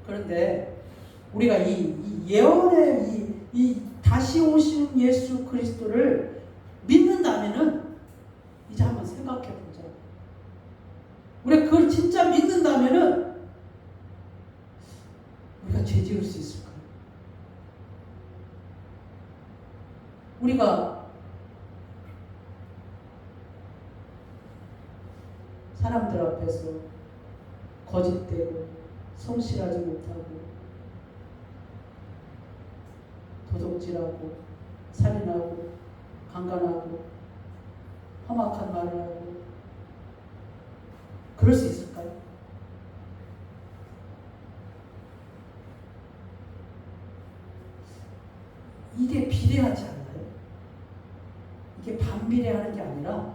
그런데 우리가 이 예언의 이 다시 오시는 예수 그리스도를 믿는다면은 이제 한번 생각해 보자. 우리가 그걸 진짜 믿는다면은 우리가 죄 지을 수 있을까요? 우리가 사람들 앞에서 거짓되고 성실하지 못하고 도둑질하고 살인하고 강간하고 험악한 말을 하고 그럴 수 있을까요? 이게 비례하지 않나요? 이게 반비례하는 게 아니라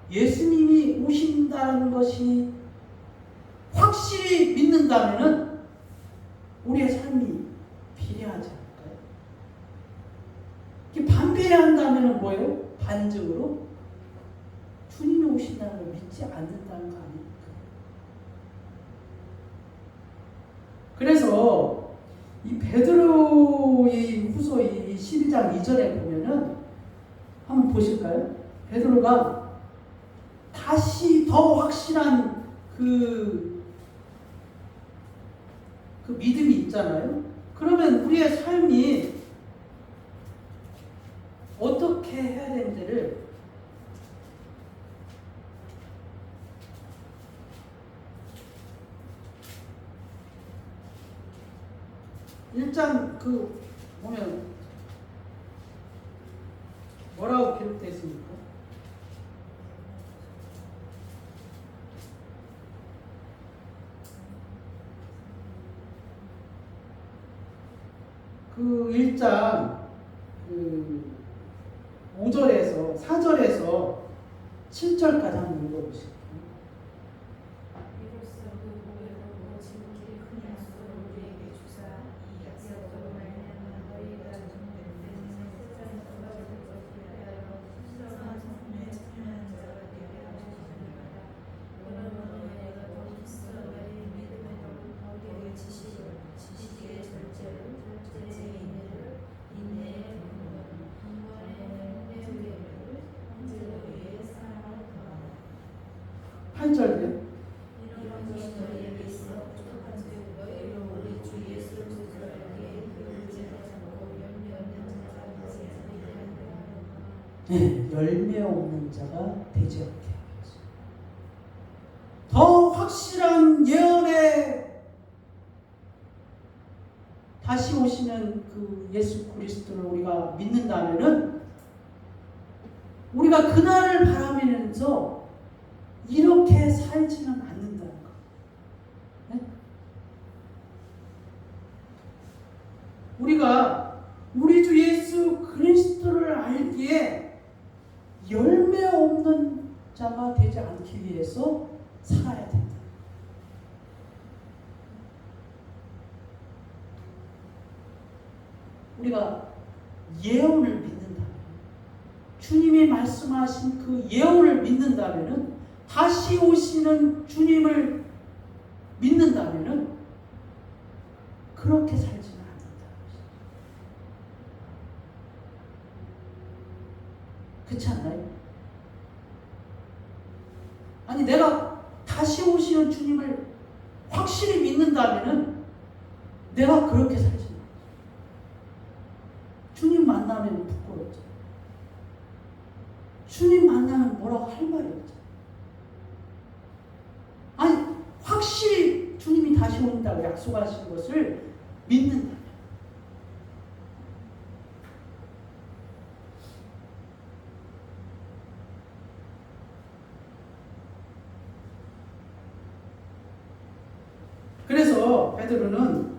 예수님이 오신다는 것이 확실히 믿는다면은 우리의 삶이 비례하지 않을까요? 이게 반비례한다면은 뭐예요? 반증으로 주님이 오신다는 걸 믿지 않는다는 거 아닙니까? 그래서 이 베드로의 후서 12장 2절에 보면은 한번 보실까요? 베드로가 다시 더 확실한 그 믿음이 있잖아요. 그러면 우리의 삶이 어떻게 해야 되는지를 일단 보면 뭐라고 기록되어 있습니까? 그 1장 5절에서 4절에서 7절까지 한번 읽어보실게요. 네, 열매 없는 자가 되지 않게 하겠습니다. 더 확실한 예언의 다시 오시는 그 예수 그리스도를 우리가 믿는다면은 우리가 그날을 바라면서 이렇게 살지는 않는다는 거. 네? 우리가 우리 주 예수 그리스도를 알기에 열매 없는 자가 되지 않기 위해서 살아야 된다. 우리가 예언을 믿는다면, 주님이 말씀하신 그 예언을 믿는다면은, 다시 오시는 주님을 믿는다면은 그렇게 살지는 않는다. 그렇지 않나요? 아니, 내가 다시 오시는 주님을 확실히 믿는다면은 내가 그렇게 살지는 않아. 주님 만나면 부끄럽죠. 주님 만나면 뭐라고 할 말이 없죠. 아니, 확실히 주님이 다시 온다고 약속하신 것을 믿는다면, 그래서 베드로는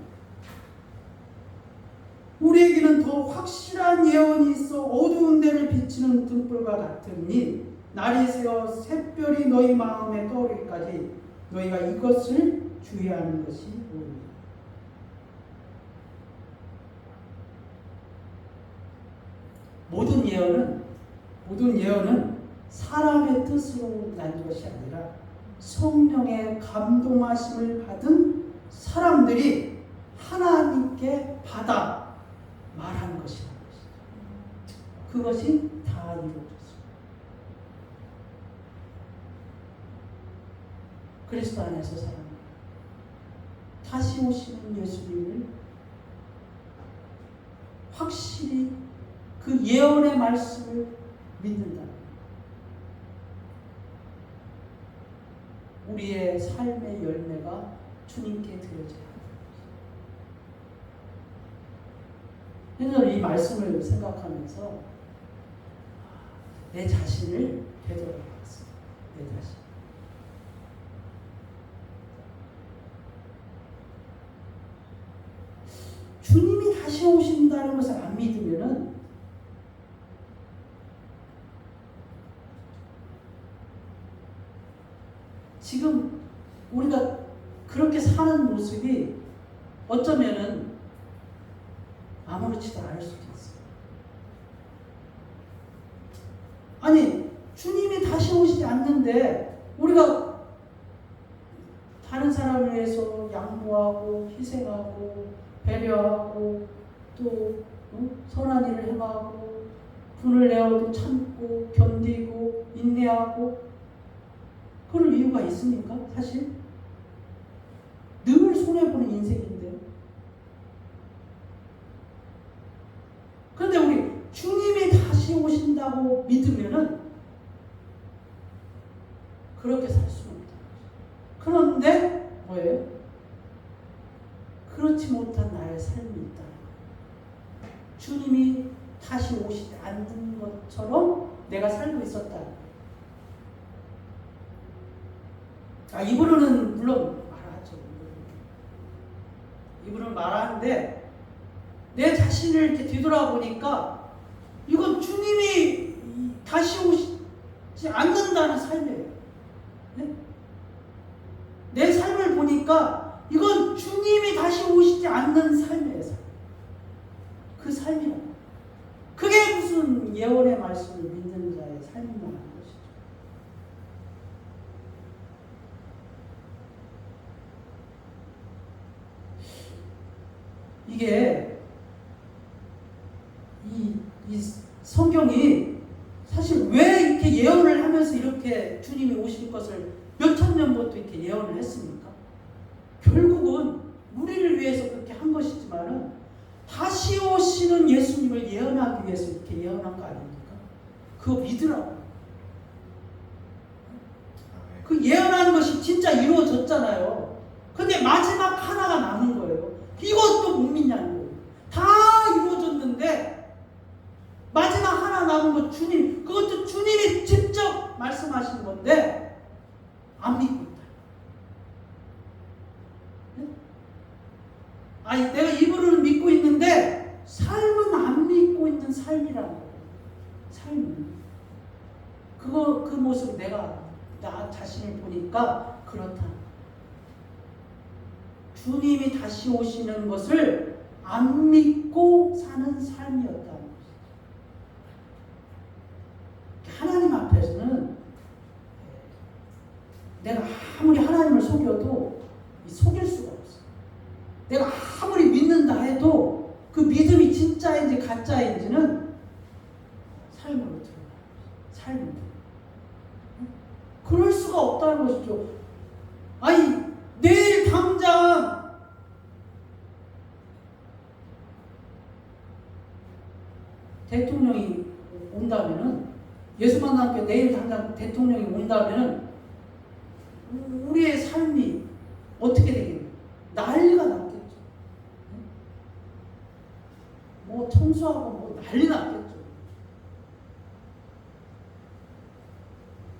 우리에게는 더 확실한 예언이 있어 어두운 데를 비치는 등불과 같으니 날이 새어 샛별이 너희 마음에 떠오르기까지 너희가 이것을 주의하는 것이 옳으니. 모든 예언은 사람의 뜻으로 난 것이 아니라 성령의 감동하심을 받은 사람들이 하나님께 받아 말하는 것이라는 것이죠. 그것이 다 이루어졌습니다. 그리스도 안에서 살아갑니다. 다시 오시는 예수님을 확실히 그 예언의 말씀을 믿는다. 우리의 삶의 열매가 주님께 드려져야 합니다. 그래서 이 말씀을 생각하면서 내 자신을 되돌아봤습니다. 내 자신. 주님이 다시 오신다는 것을 안 믿으면은 지금 우리가 그렇게 사는 모습이 어쩌면은 아무렇지도 않을 수도 있어요. 아니, 주님이 다시 오시지 않는데 우리가 다른 사람을 위해서 양보하고 희생하고 배려하고 또 선한 일을 행하고 분을 내어도 참고 견디고 인내하고 그럴 이유가 있습니까? 사실 늘 손해보는 인생인데. 그런데 우리 주님이 다시 오신다고 믿으면은 그렇게 살 수는 없다. 그런데 뭐예요? 그렇지 못한 나의 삶이 있다. 주님이 다시 오시지 않는 것처럼 내가 살고 있었다. 이분은 물론 말하죠. 이분은 말하는데 내 자신을 이렇게 뒤돌아보니까 이건 주님이 다시 오시지 않는다는 삶이에요. 네? 내 삶을 보니까 이건 주님이 다시 오시지 않는 삶이에요. 그 삶이라고. 그게 무슨 예언의 말씀을 믿는 자의 삶이냐는 것이죠. 이게 이 성경이 사실 왜 이렇게 예언을 하면서 이렇게 주님이 오실 것을 몇천 년부터 이렇게 예언을 했습니까? 결국은 우리를 위해서 그렇게 한 것이지만은 다시 오시는 예수님을 예언하기 위해서 이렇게 예언한 거 아닙니까? 그거 믿으라고. 그 예언하는 것이 진짜 이루어졌잖아요. 근데 마지막 하나가 남은 거예요. 이것도 못 믿냐는 거예요. 다 이루어졌는데 마지막 하나 남은 거 주님, 그것도 주님이 직접 말씀하신 건데 안 믿고 있다. 네? 아니, 내가 입으로는 믿고 있는데 삶은 안 믿고 있는 삶이라는 거예요. 삶은. 그거 그 모습 내가 나 자신을 보니까 그렇다. 주님이 다시 오시는 것을 안 믿고 사는 삶이었다는 것이죠. 하나님 앞에서는 내가 아무리 하나님을 속여도 속일 수가 없어. 내가 아무리 믿는다 해도 그 믿음이 진짜인지 가짜인지는 삶으로 드러나요. 삶으로. 그럴 수가 없다는 것이죠. 아니, 내일 당장 대통령이 온다면은, 예수 만나게 내일 당장 대통령이 온다면은 우리의 삶이 어떻게 되겠냐? 난리가 났겠죠. 뭐 청소하고 뭐 난리 났겠죠.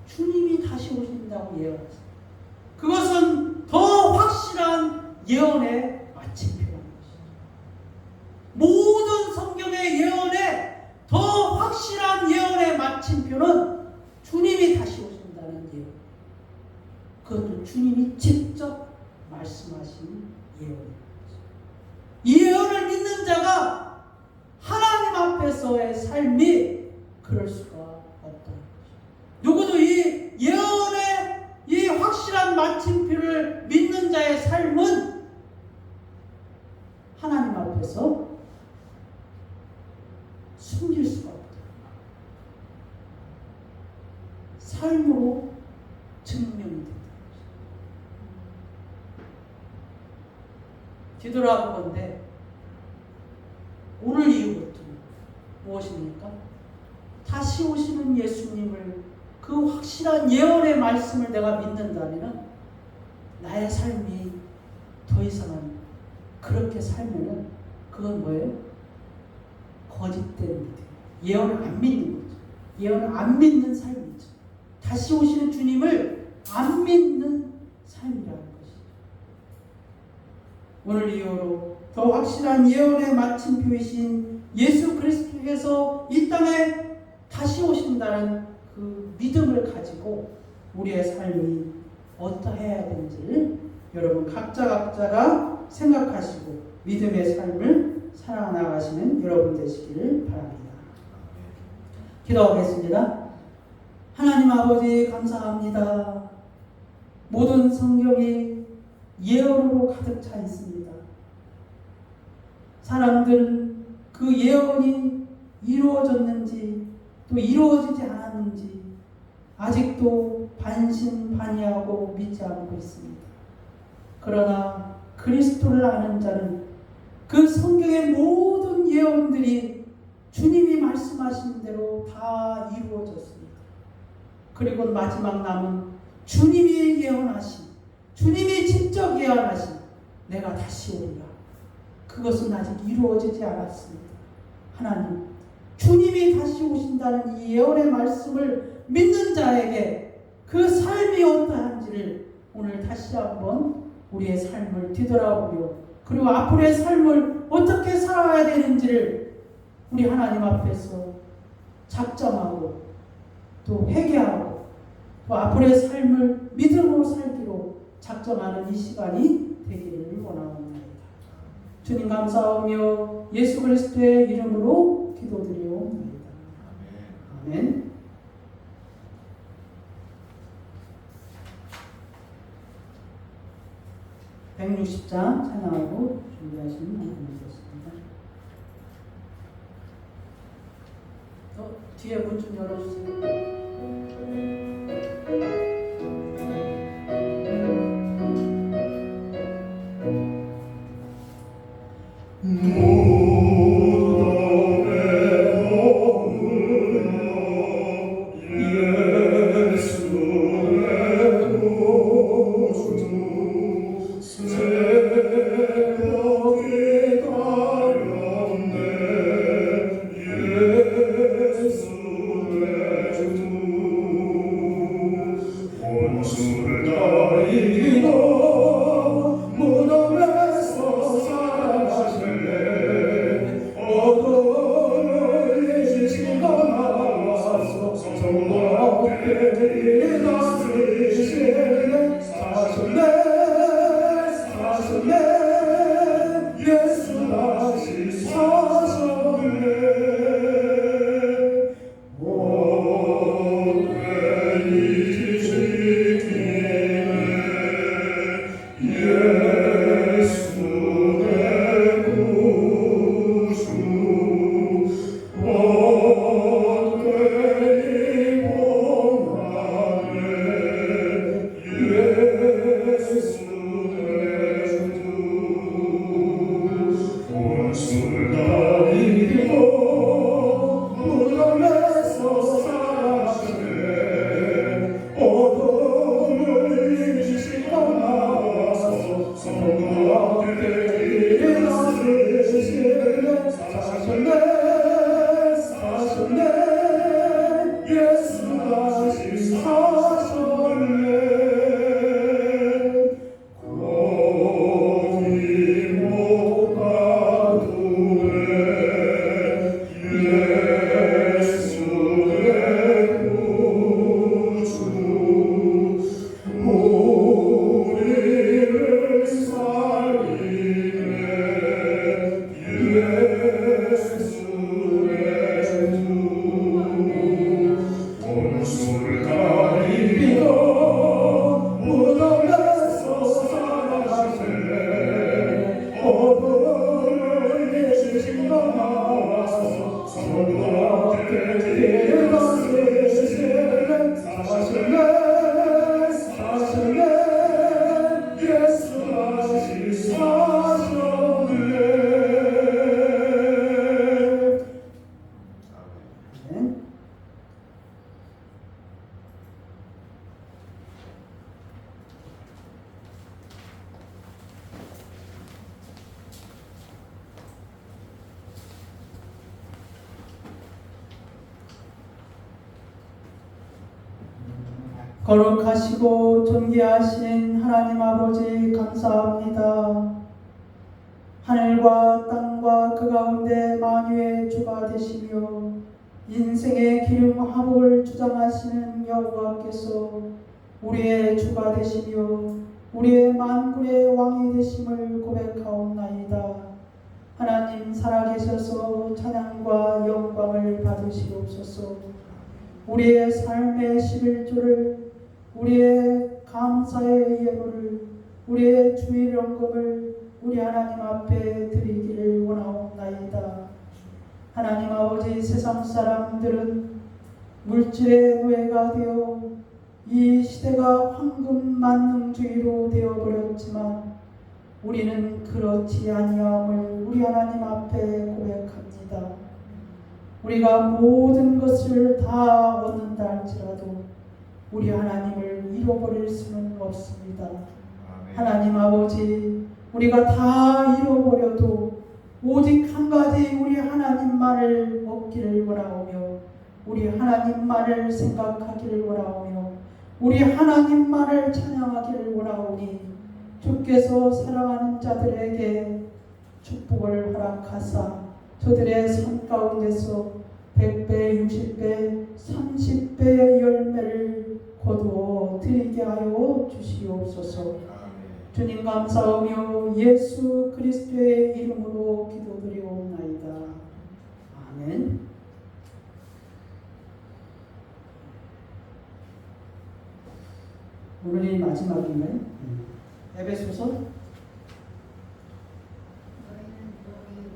주님이 다시 오신다고 예언했어요. 그것은 더 확실한 예언의 마침표라는 것이죠. 모든 성경의 예언에 더 확실한 예언의 마침표는 주님이 다시 오신다는 예언. 그것도 주님이 직접 말씀하신 예언입니다. 이 예언을 믿는 자가 하나님 앞에서의 삶이 그럴 수가 없다는 것이죠. 누구도 이 예언의 이 확실한 마침표를 믿는 자의 삶은 하나님 앞에서 숨길 수가 없다. 삶으로 증명이 된다. 뒤돌아보건대 오늘 이후부터 무엇입니까? 다시 오시는 예수님을, 그 확실한 예언의 말씀을 내가 믿는다면 나의 삶이 더 이상은 그렇게 살면은 그건 뭐예요? 거짓된 믿음. 예언을 안 믿는 거죠. 예언을 안 믿는 삶이죠. 다시 오시는 주님을 안 믿는 삶이라는 것이죠. 오늘 이후로 더 확실한 예언의 마침표이신 예수 그리스도께서 이 땅에 다시 오신다는 그 믿음을 가지고 우리의 삶이 어떠해야 되는지를 여러분 각자가 생각하시고 믿음의 삶을 살아나가시는 여러분 되시기를 바랍니다. 기도하겠습니다. 하나님 아버지 감사합니다. 모든 성경이 예언으로 가득 차 있습니다. 사람들은 그 예언이 이루어졌는지 또 이루어지지 않았는지 아직도 반신반의하고 믿지 않고 있습니다. 그러나 그리스도를 아는 자는 그 성경의 모든 예언들이 주님이 말씀하신 대로 다 이루어졌습니다. 그리고 마지막 남은 주님이 예언하신, 주님이 직접 예언하신 내가 다시 오리라. 그것은 아직 이루어지지 않았습니다. 하나님, 주님이 다시 오신다는 이 예언의 말씀을 믿는 자에게 그 삶이 어떠한지를 오늘 다시 한번 우리의 삶을 뒤돌아보며 그리고 앞으로의 삶을 어떻게 살아야 되는지를 우리 하나님 앞에서 작정하고 또 회개하고 또 앞으로의 삶을 믿음으로 살기로 작정하는 이 시간이 되기를 원하옵나이다. 주님 감사하며 예수 그리스도의 이름으로 기도드리옵나이다. 아멘. 아멘. 160장 찬양하고 준비하시는 말씀이었습니다. 뒤에 문 좀 열어주세요. 예수의 거룩하시고 존귀하신 하나님 아버지 감사합니다. 하늘과 땅과 그 가운데 만유의 주가 되시며 인생의 기름 화복을 주장하시는 여호와께서 우리의 주가 되시며 우리의 만군의 왕이 되심을 고백하옵나이다. 하나님 살아계셔서 찬양과 영광을 받으시옵소서. 우리의 삶의 11조를, 우리의 감사의 예물을, 우리의 주일 연금을 우리 하나님 앞에 드리기를 원하옵나이다. 하나님 아버지, 세상 사람들은 물질의 노예가 되어 이 시대가 황금 만능주의로 되어버렸지만 우리는 그렇지 아니함을 우리 하나님 앞에 고백합니다. 우리가 모든 것을 다 얻는다 할지라도 우리 하나님을 잃어버릴 수는 없습니다. 하나님 아버지, 우리가 다 잃어버려도 오직 한 가지 우리 하나님만을 얻기를 원하오며 우리 하나님만을 생각하기를 원하오며 우리 하나님만을 찬양하기를 원하오니 주께서 사랑하는 자들에게 축복을 허락하사 저들의 삶 가운데서 100배, 60배, 30배의 열매를 거두어 드리게 하여 주시옵소서. 주님 감사하며 예수 그리스도의 이름으로 기도드리옵나이다. 아멘. 오늘이 마지막이네. 에베소서.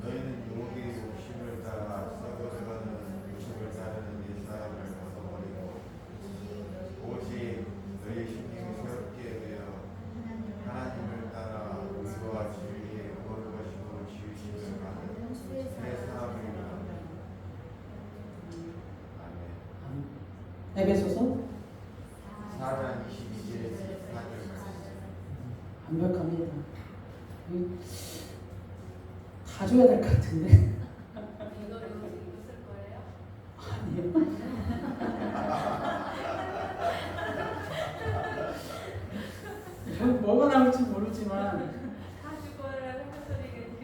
너희는 욕의 욕심을 따라 썩어가는 욕심을 따르는 옛사람을 벗어버리고 오직 너희 심령이 새롭게 되어 하나님을 따라 의와 진리에 거룩하시고 지으심을 받은 새 사람이라. 아멘. 에베소서 4장 22절에서 4절 완벽합니다. 다 줘야 될 것 같은데. 이거 쓸 거예요? 아니요. 뭐가 나올지 모르지만 다 죽어라는 헛소리겠지.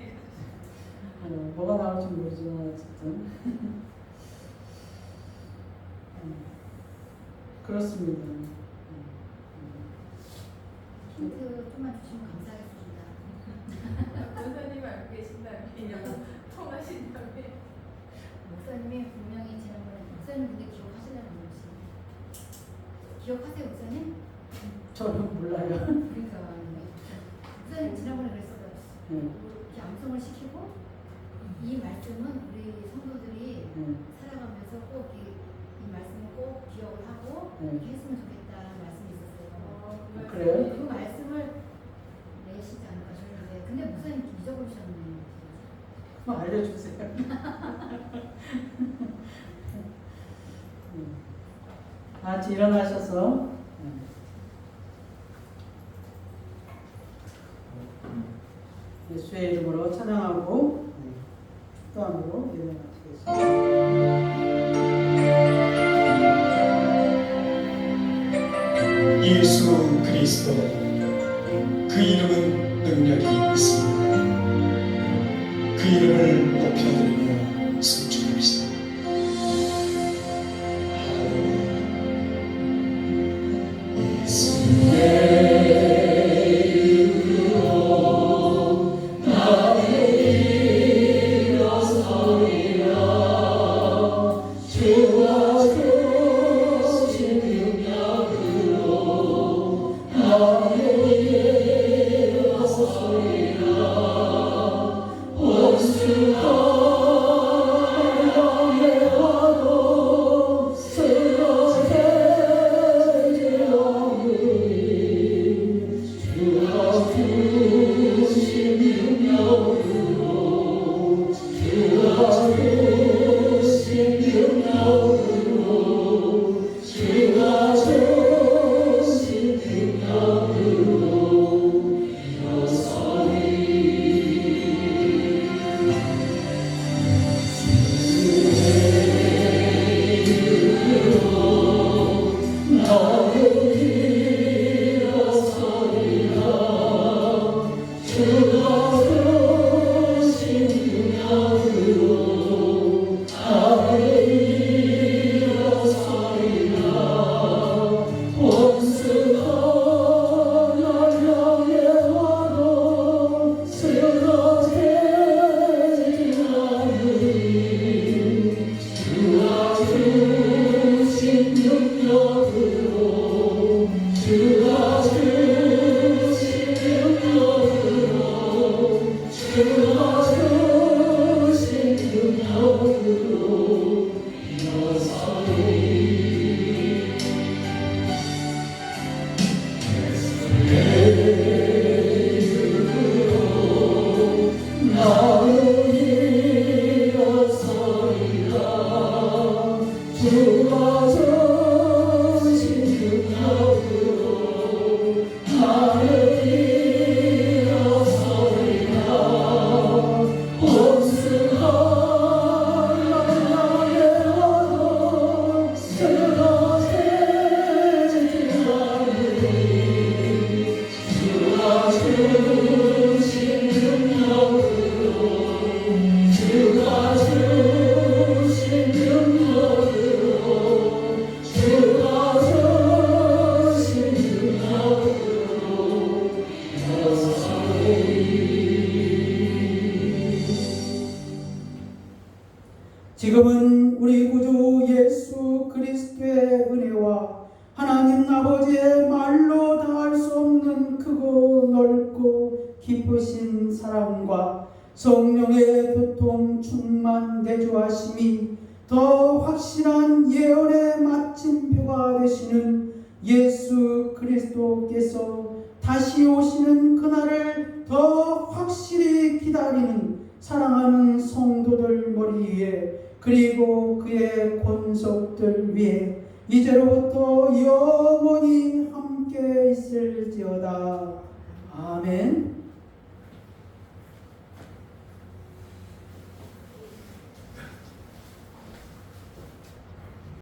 뭐가 나올지 모르지만 어쨌든 그렇습니다. 힌트 좀만 주시면 감사하겠습니다. 권사님 알고 계신다면 통하신다면 목사님이 분명히 지난번에 목사님 근데 기억하시려는 거지. 기억하세요, 목사님? 저는 몰라요. 그러니까 목사님 지난번에 그랬어요. 네. 이렇게 암송을 시키고 이 말씀은 우리 성도들이 살아가면서 꼭 이 말씀을 꼭 기억을 하고 이렇게 했으면 좋겠다는 말씀이 있었어요. 그래요? 그 말씀을 내시지 않을까 싶은데 근데 목사님 잊어버리셨네요. 그럼 알려주세요. 같이 일어나셔서 예수의 이름으로 찬양하고 축도함으로 예배 마치겠습니다. 예수 그리스도 그 이름은 능력이 있습니다. 그 이름을 높여드리며颂축합시다. 예수의 이름으로 나의 지금은 우리 구주 예수 그리스도의 은혜와 하나님 아버지의 말로 다할 수 없는 크고 넓고 깊으신 사랑과 성령의 교통 충만 내주하심이 더 확실한 예언의 마침표가 되시는 예수 그리스도께서 다시 오시는 그날을 더 확실히 기다리는 사랑하는 성도들 머리 위에 그리고 그의 권속들 위에 이제로부터 영원히 함께 있을지어다. 아멘.